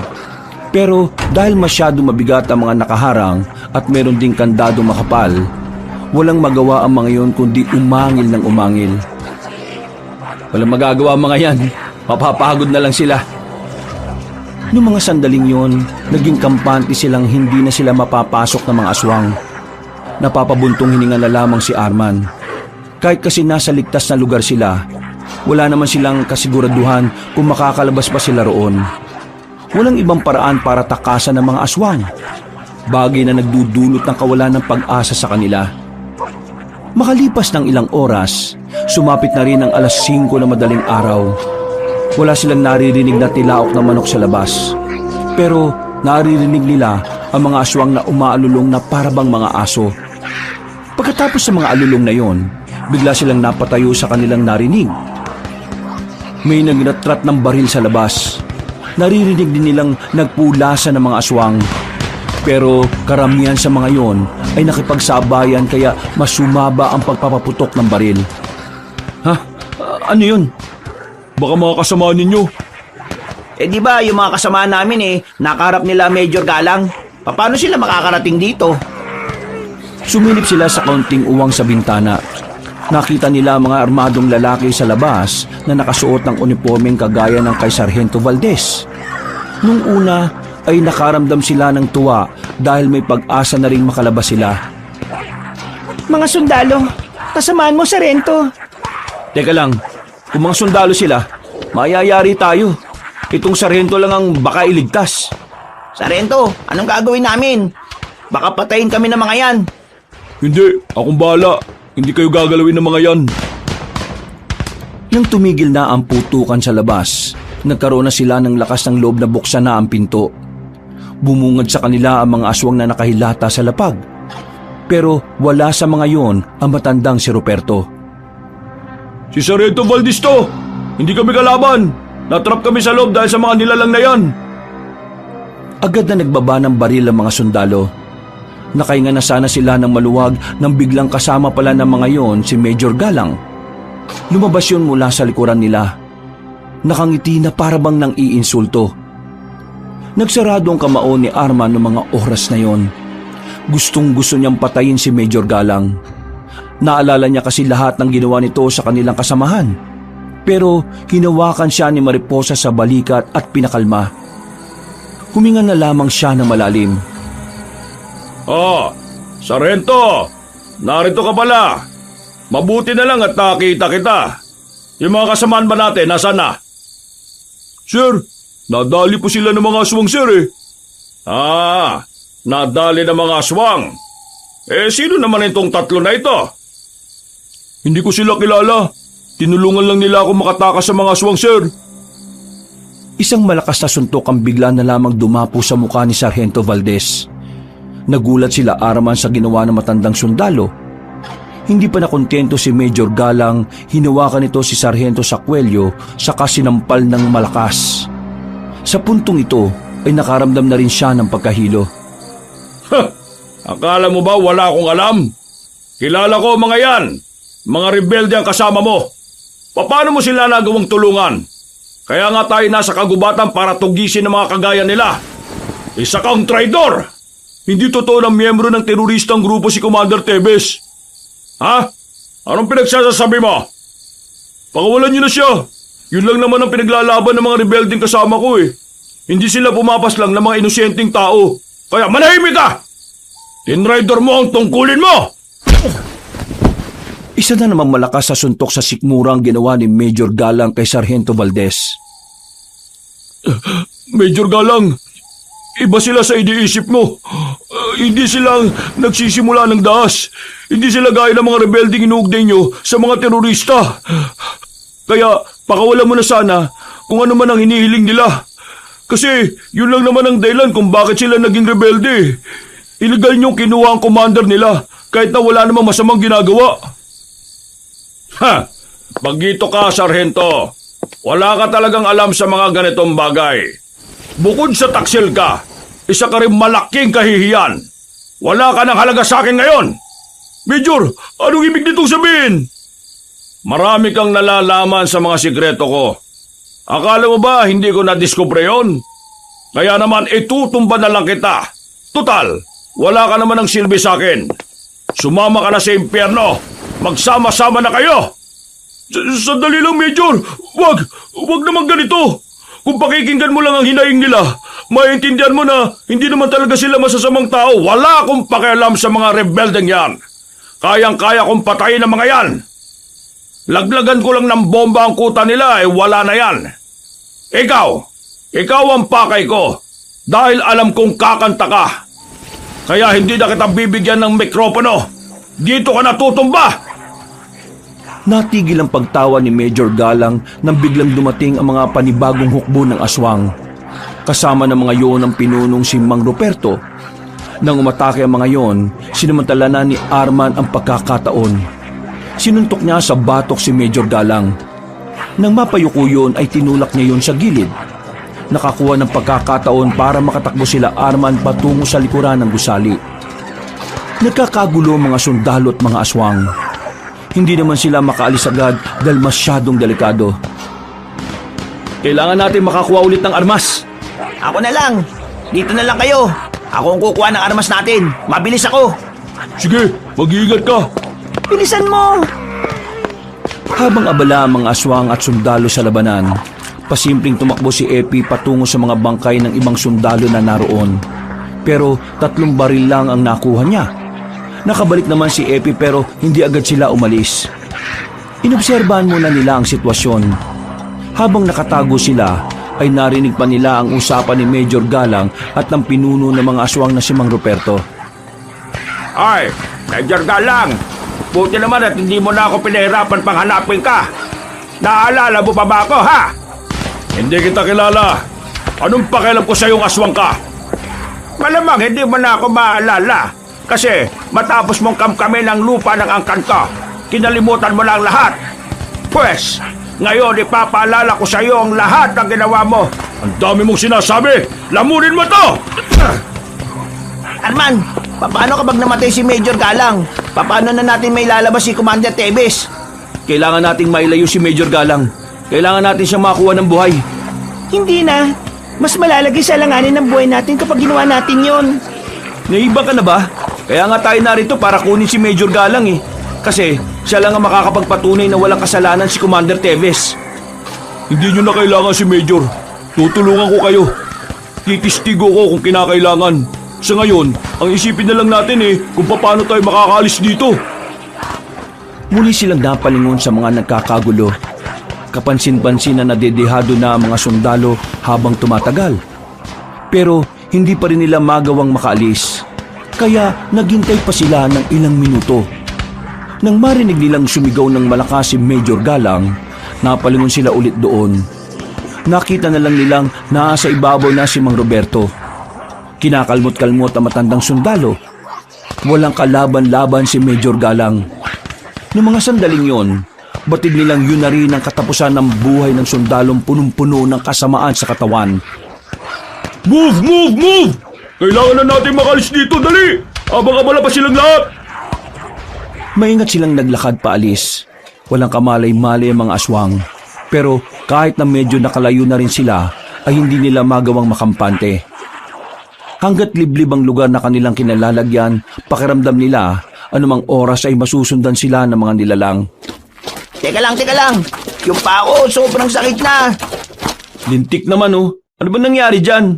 Pero dahil masyado mabigat ang mga nakaharang at meron ding kandado makapal, walang magawa ang mga yon kundi umangil ng umangil. Walang magagawa ang mga yan. Mapapagod na lang sila. Noong mga sandaling yon, naging kampante silang hindi na sila mapapasok ng mga aswang. Napapabuntong hininga na lamang si Arman. Kahit kasi nasa ligtas na lugar sila, wala naman silang kasiguraduhan kung makakalabas pa sila roon. Walang ibang paraan para takasan ng mga aswang. Bagay na nagdudulot ng kawalan ng pag-asa sa kanila. Makalipas ng ilang oras, sumapit na rin ang alas 5 na madaling araw. Wala silang naririnig na tilaok ng manok sa labas. Pero naririnig nila ang mga aswang na umaalulong na parabang mga aso. Pagkatapos ng mga alulong na yon, bigla silang napatayo sa kanilang narinig. May nagratrat ng baril sa labas. Naririnig din nilang nagpulasan ng mga aswang. Pero karamihan sa mga yon ay nakipagsabayan kaya mas sumaba ang pagpapaputok ng baril. Ha? Ano yun? Baka mga kasama ninyo. Di ba yung mga kasama namin nakaharap nila Major Galang? Paano sila makakarating dito? Sumilip sila sa kaunting uwang sa bintana. Nakita nila mga armadong lalaki sa labas na nakasuot ng uniformeng kagaya ng kay Sargento Valdez. Nung una ay nakaramdam sila ng tuwa dahil may pag-asa na ring makalabas sila. Mga sundalo, kasamaan mo, Sargento. Teka lang, kung mga sundalo sila, mayayari tayo. Itong sarhento lang ang baka iligtas. Sargento, anong gagawin namin? Baka patayin kami ng mga yan. Hindi, akong bahala. Hindi kayo gagalawin ng mga yan. Nang tumigil na ang putukan sa labas, nagkaroon na sila ng lakas ng loob na buksan na ang pinto. Bumungad sa kanila ang mga aswang na nakahilata sa lapag. Pero wala sa mga yon ang matandang si Ruperto. Si Sargento Valdez to! Hindi kami kalaban! Natrap kami sa loob dahil sa mga nilalang na yan! Agad na nagbaba ng baril ang mga sundalo. Nakahinga na sana sila ng maluwag nang biglang kasama pala ng mga yon si Major Galang. Lumabas yun mula sa likuran nila. Nakangiti na parabang nang iinsulto. Nagsarado ang kamao ni Arman noong mga oras na yon. Gustong gusto niyang patayin si Major Galang. Naalala niya kasi lahat ng ginawa nito sa kanilang kasamahan. Pero hinawakan siya ni Mariposa sa balikat at pinakalma. Huminga na lamang siya ng malalim. Sargento! Narito ka pala. Mabuti na lang at nakita kita. Yung mga kasamaan ba natin, nasaan na? Sir, nadali po sila ng mga aswang, sir eh. Nadali ng mga aswang. Sino naman itong tatlo na ito? Hindi ko sila kilala. Tinulungan lang nila ako makatakas sa mga aswang, sir. Isang malakas na suntok ang bigla na lamang dumapo sa mukha ni Sargento Valdez. Nagulat sila Arman sa ginawa ng matandang sundalo. Hindi pa nakontento si Major Galang, hinawakan nito si Sargento Sacuello saka sinampal ng malakas. Sa puntong ito ay nakaramdam na rin siya ng pagkahilo. Akala mo ba wala akong alam? Kilala ko mga yan. Mga rebelde ang kasama mo. Paano mo sila nagawang tulungan? Kaya nga tayo nasa kagubatan para tugisin ang mga kagaya nila. Isa kang traidor! Hindi totoo na miyembro ng teroristang grupo si Commander Tebes. Ha? Anong pinagsasasabi mo? Pakawalan niyo na siya. Yun lang naman ang pinaglalaban ng mga rebelding kasama ko eh. Hindi sila pumapas lang ng mga inosenteng tao. Kaya manahimik ka! Tinrider mo ang tungkulin mo! Isa na namang malakas sa suntok sa sikmura ang ginawa ni Major Galang kay Sargento Valdez. Major Galang, iba sila sa iniisip mo. Hindi sila nagsisimula ng daas. Hindi sila gaya ng mga rebelding inuugnay nyo sa mga terorista. Kaya pakawalan mo na sana kung ano man ang hinihiling nila. Kasi yun lang naman ang dahilan kung bakit sila naging rebelde. Illegal niyong kinuha ang commander nila kahit na wala namang masamang ginagawa. Pagito ka, Sargento. Wala ka talagang alam sa mga ganitong bagay. Bukod sa taksil ka, isa ka rin malaking kahihiyan. Wala ka ng halaga sa akin ngayon. Major, anong ibig nitong sabihin? Marami kang nalalaman sa mga sikreto ko. Akala mo ba hindi ko nadiskubre yon? Kaya naman itutumba na lang kita. Tutal, wala ka naman ng silbi sa akin. Sumama ka na sa impyerno. Magsama-sama na kayo. Sandali lang, Major. Wag naman ganito. Kung pakikinggan mo lang ang hinaing nila, maintindihan mo na hindi naman talaga sila masasamang tao. Wala akong pakialam sa mga rebeldeng yan. Kayang-kaya kong patayin ang mga yan. Laglagan ko lang ng bomba ang kuta nila, wala na yan. Ikaw ang pakay ko. Dahil alam kong kakanta ka. Kaya hindi na kita bibigyan ng mikropono. Dito ka natutumba. Natigil ang pagtawa ni Major Galang nang biglang dumating ang mga panibagong hukbo ng aswang. Kasama ng mga yon ang pinunong si Mang Ruperto. Nang umatake ang mga yon, sinamantala na ni Arman ang pagkakataon. Sinuntok niya sa batok si Major Galang. Nang mapayuko yun ay tinulak niya yon sa gilid. Nakakuha ng pagkakataon para makatakbo sila Arman patungo sa likuran ng gusali. Nagkakagulo mga sundalo at mga aswang. Hindi naman sila makaalis agad dahil masyadong delikado. Kailangan natin makakuha ulit ng armas. Ako na lang. Dito na lang kayo. Ako ang kukuha ng armas natin. Mabilis ako. Sige, mag-iingat ka. Bilisan mo. Habang abala ang mga aswang at sundalo sa labanan, pasimpleng tumakbo si Epi patungo sa mga bangkay ng ibang sundalo na naroon. Pero 3 baril lang ang nakuha niya. Nakabalik naman si Epi pero hindi agad sila umalis. Inobserbahan muna nila ang sitwasyon. Habang nakatago sila, ay narinig pa nila ang usapan ni Major Galang at ng pinuno ng mga aswang na si Mang Ruperto. Ay, Major Galang, buti naman at hindi mo na ako pinahirapan pang hanapin ka. Naalala mo pa ba ako, ha? Hindi kita kilala. Anong pakialam ko sa iyong aswang ka? Malamang hindi mo na ako maalala. Kasi matapos mong kamkamin ang lupa ng angkan ko, kinalimutan mo na ang lahat. Pwes, ngayon ipapaalala ko sa iyo ang lahat ng ginawa mo. Ang dami mong sinasabi! Lamunin mo to! Arman, paano kapag namatay si Major Galang? Paano na natin may lalabas si Commander Tevez? Kailangan nating mailayo si Major Galang. Kailangan natin siyang makuha ng buhay. Hindi na. Mas malalagay sa alanganin ng buhay natin kapag ginawa natin yon. Naiba ka na ba? Kaya nga tayo narito para kunin si Major Galang eh. Kasi siya lang ang makakapagpatunay na walang kasalanan si Commander Tevez. Hindi nyo na kailangan si Major. Tutulungan ko kayo. Titistigo ko kung kinakailangan. Sa ngayon, ang isipin na lang natin kung paano tayo makakaalis dito. Muli silang napalingon sa mga nagkakagulo. Kapansin-pansin na nadedehado na ang mga sundalo habang tumatagal. Pero hindi pa rin nila magawang makaalis. Kaya naghintay pa sila ng ilang minuto. Nang marinig nilang sumigaw ng malakas si Major Galang, napalingon sila ulit doon. Nakita na lang nilang nasa ibabaw na si Mang Roberto. Kinakalmot-kalmot ang matandang sundalo. Walang kalaban-laban si Major Galang. Noong mga sandaling yon, batid nilang yun na rin ang katapusan ng buhay ng sundalong punong-puno ng kasamaan sa katawan. Move! Move! Move! Kailangan na natin makalis dito, dali! Abang-abala pa silang lahat! Maingat silang naglakad paalis. Walang kamalay-malay ang mga aswang. Pero kahit na medyo nakalayo na rin sila, ay hindi nila magawang makampante. Hanggat liblib ang lugar na kanilang kinalalagyan, pakiramdam nila anumang oras ay masusundan sila ng mga nilalang. Teka lang. Yung pa ako, sobrang sakit na. Lintik naman oh. Ano ba nangyari dyan?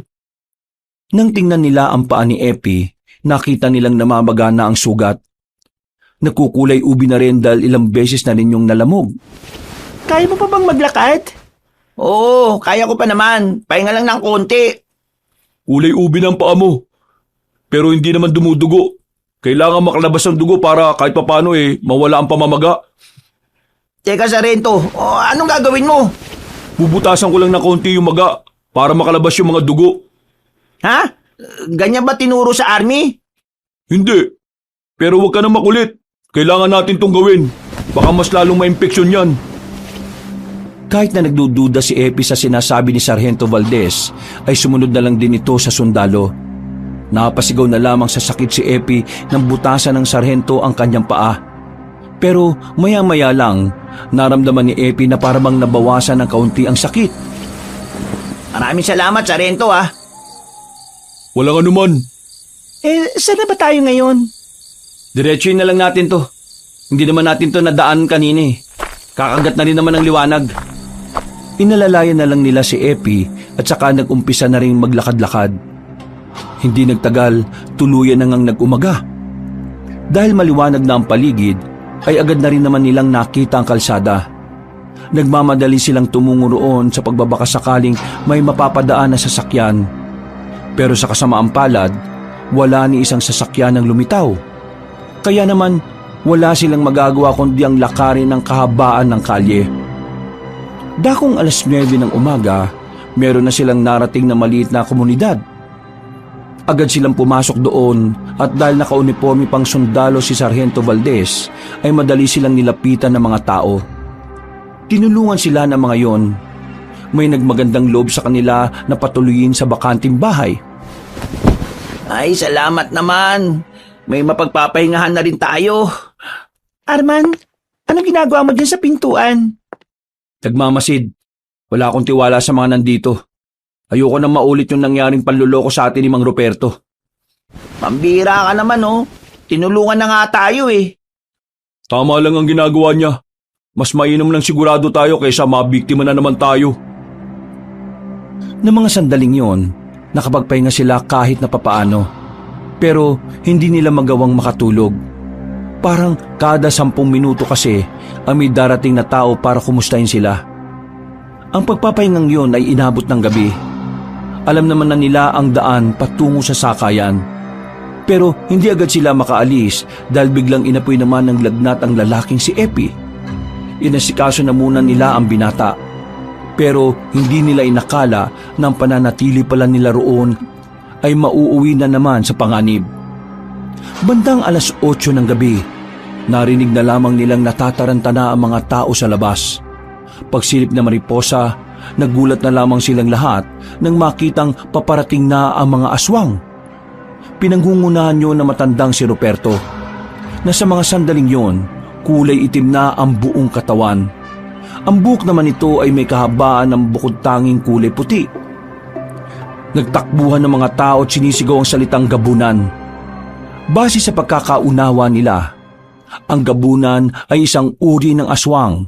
Nang tingnan nila ang paa ni Epi, nakita nilang namamaga na ang sugat. Nagkukulay ubi na rin dahil ilang beses na rin yung nalamog. Kaya mo pa bang maglakad? Oo, kaya ko pa naman. Pahinga lang ng konti. Kulay ubi ng paa mo. Pero hindi naman dumudugo. Kailangan makalabas ang dugo para kahit papano mawala ang pamamaga. Teka, Sargento, anong gagawin mo? Bubutasan ko lang ng konti yung maga para makalabas yung mga dugo. Ha? Ganyan ba tinuro sa army? Hindi. Pero huwag ka na makulit. Kailangan natin tong gawin. Baka mas lalong ma-infeksyon yan. Kahit na nagdududa si Epi sa sinasabi ni Sargento Valdez, ay sumunod na lang din ito sa sundalo. Napasigaw na lamang sa sakit si Epi nang butasan ng sarhento ang kanyang paa. Pero maya-maya lang, naramdaman ni Epi na parang nabawasan ng kaunti ang sakit. Maraming salamat, Sargento ah. Walang anuman. Saan na ba tayo ngayon? Diretsuin na lang natin to. Hindi naman natin to nadaan kanina eh. Kakagat na rin naman ang liwanag. Inalalayan na lang nila si Epi at saka nag-umpisa na rin maglakad-lakad. Hindi nagtagal, tuluyan na ngang nag-umaga. Dahil maliwanag na ang paligid, ay agad na rin naman nilang nakita ang kalsada. Nagmamadali silang tumungo roon sa pagbabaka sakaling may mapapadaan na sasakyan. Pero sa kasamaang palad, wala ni isang sasakyan ang lumitaw. Kaya naman, wala silang magagawa kundi ang lakarin ng kahabaan ng kalye. Dakong 9:00 ng umaga, meron na silang narating na maliit na komunidad. Agad silang pumasok doon at dahil nakauniforme pang sundalo si Sargento Valdez, ay madali silang nilapitan ng mga tao. Tinulungan sila ng mga yon. May nagmagandang loob sa kanila na patuloyin sa bakanting bahay. Ay, salamat naman. May mapagpapahingahan na rin tayo. Arman, anong ginagawa mo dyan sa pintuan? Nagmamasid. Wala akong tiwala sa mga nandito. Ayoko nang maulit yung nangyaring panluloko sa atin ni Mang Ruperto. Pambira ka naman Tinulungan na nga tayo Tama lang ang ginagawa niya. Mas mainam lang sigurado tayo kaysa mabiktima na naman tayo. Ng mga sandaling yon, nakapagpahinga sila kahit na papaano. Pero hindi nila magawang makatulog. Parang kada 10 minuto kasi ang may darating na tao para kumustahin sila. Ang pagpapahingang yon ay inabot ng gabi. Alam naman na nila ang daan patungo sa sakayan. Pero hindi agad sila makaalis dahil biglang inapoy naman ng lagnat ang lalaking si Epi. Inasikaso na muna nila ang binata. Pero hindi nila inakala na ang pananatili pala nila roon ay mauuwi na naman sa panganib. Bandang 8:00 ng gabi, narinig na lamang nilang natataranta na ang mga tao sa labas. Pagsilip na mariposa, nagulat na lamang silang lahat nang makitang paparating na ang mga aswang. Pinanggungunahan yun na matandang si Ruperto, na sa mga sandaling yon, kulay itim na ang buong katawan. Ang buhok naman ito ay may kahabaan ng bukod tanging kulay puti. Nagtakbuhan ng mga tao at sinisigaw ang salitang gabunan. Base sa pagkakaunawa nila, ang gabunan ay isang uri ng aswang.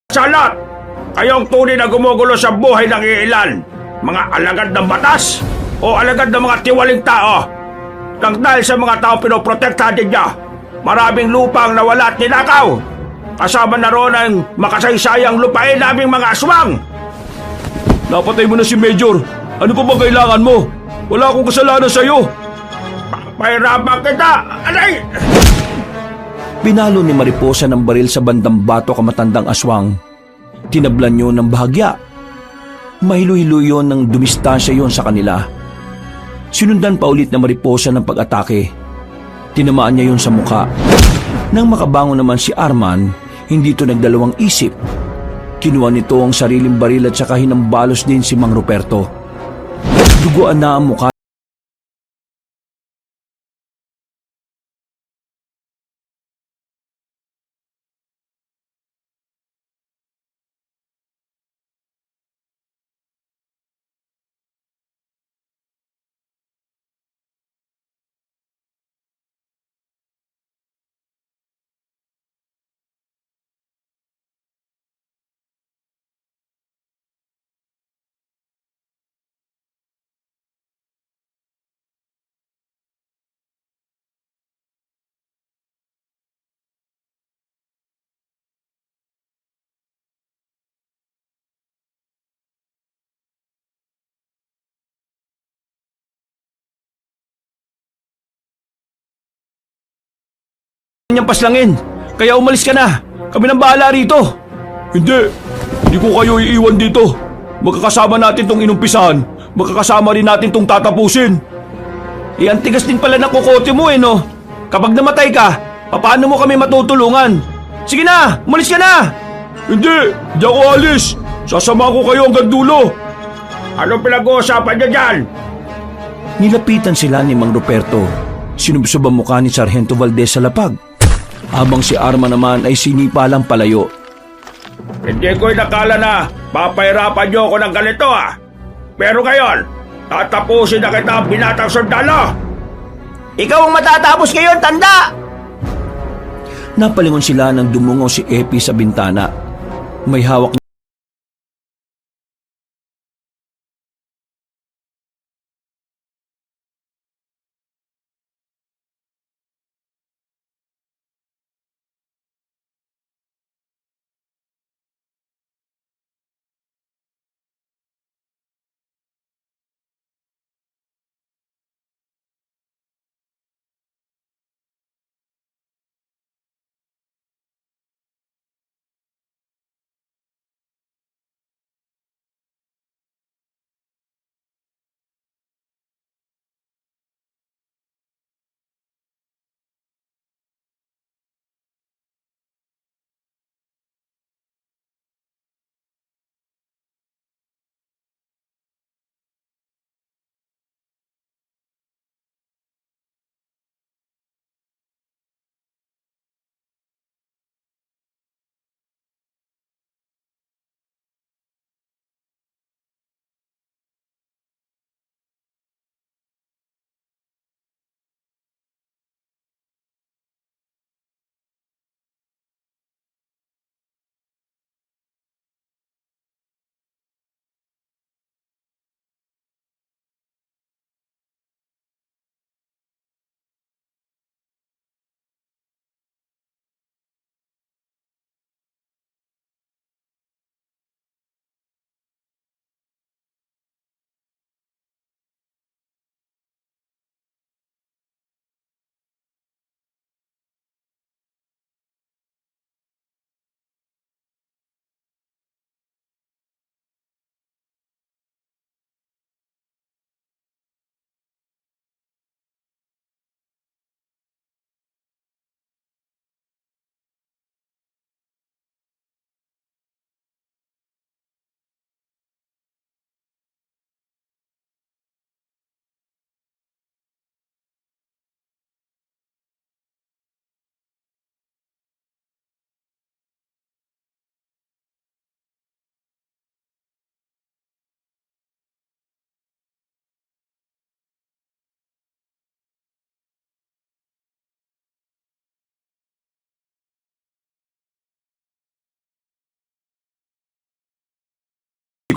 Salat! Kayong tunay na gumugulo sa buhay ng iilan, mga alagad ng batas o alagad ng mga tiwaling tao. Nang dahil sa mga taong pinoprotektahan ninyo, maraming lupang nawala at ninakaw. Kasama na roon ang makasaysayang lupain naming mga aswang. Napatay mo na si Major. Ano pa ba kailangan mo? Wala akong kasalanan sa'yo. Pahirapan kita! Aray! Pinalo ni Mariposa ng baril sa bandang bato kamatandang aswang. Tinablan yun ng bahagya. Mahilo-hilo yun ng dumistansya yun sa kanila. Sinundan pa ulit na Mariposa ng pag-atake. Tinamaan niya yun sa muka. Nang makabangon naman si Arman, hindi ito nagdalawang isip. Kinuha nito ang sariling baril at saka hinambalos din si Mang Ruperto. Duguan na ang mukha. Niyang paslangin, kaya umalis ka na. Kami nang bahala rito. Hindi ko kayo iiwan dito. Magkakasama natin tong inumpisahan. Magkakasama rin natin tong tatapusin. Ang tigas din pala ng kukote mo no. Kapag namatay ka, paano mo kami matutulungan? Sige na, umalis ka na. Hindi ako alis. Sasama ko kayo hanggang dulo. Anong pinag-uusapan niyo dyan? Nilapitan sila ni Mang Ruperto. Sinubsob ang mukha ni Sargento Valdez sa lapag. Habang si Arman naman ay sinipalang palayo. Hindi ko inakala na papahirapan niyo ako ng ganito Pero ngayon, tatapusin na kita binatang sundalo. Ikaw ang matatapos ngayon, tanda! Napalingon sila nang dumungaw si Epi sa bintana. May hawak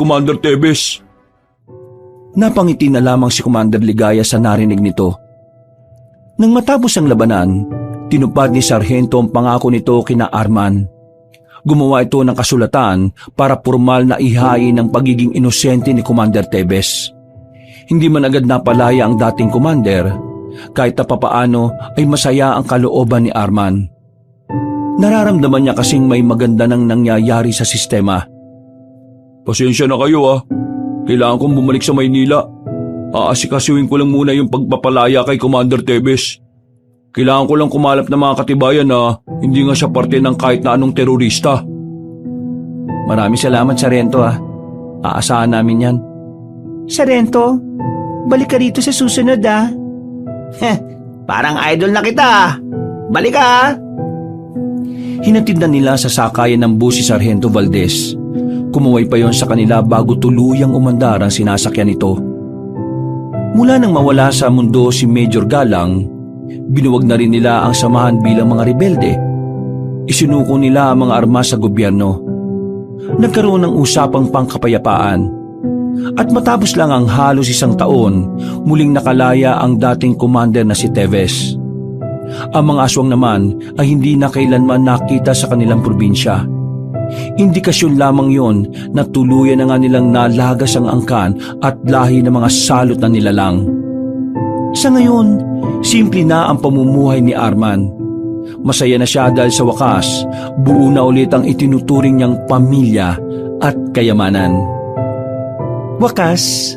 Commander Tebes. Napangiti na lamang si Commander Ligaya sa narinig nito. Nang matapos ang labanan, tinupad ni Sargento ang pangako nito kina Arman. Gumawa ito ng kasulatan para formal na ihain ang pagiging inosente ni Commander Tebes. Hindi man agad napalaya ang dating commander, kahit na papaano ay masaya ang kalooban ni Arman. Nararamdaman niya kasing may maganda nang nangyayari sa sistema. Pasensya na kayo Kailangan kong bumalik sa Maynila. Aasikasuhin ko lang muna yung pagpapalaya kay Commander Tebes. Kailangan ko lang kumalap ng mga katibayan na hindi nga siya parte ng kahit na anong terorista. Maraming salamat, Sargento. Aasahan namin yan. Sargento, balik ka rito sa susunod Parang idol na kita. Balik ka. Hinatid na nila sa sakayan ng bus si Sargento Valdez. Kumuway pa yon sa kanila bago tuluyang umandar ang sinasakyan nito. Mula nang mawala sa mundo si Major Galang, binuwag na rin nila ang samahan bilang mga rebelde. Isinuko nila ang mga armas sa gobyerno. Nagkaroon ng usapang pangkapayapaan. At matapos lang ang halos 1 taon, muling nakalaya ang dating commander na si Tevez. Ang mga aswang naman ay hindi na kailanman nakita sa kanilang probinsya. Indikasyon lamang yon na tuluyan na nga nilang nalagas ang angkan at lahi ng mga salot na nilalang. Sa ngayon, simple na ang pamumuhay ni Arman. Masaya na siya dahil sa wakas, buo na ulit ang itinuturing niyang pamilya at kayamanan. Wakas,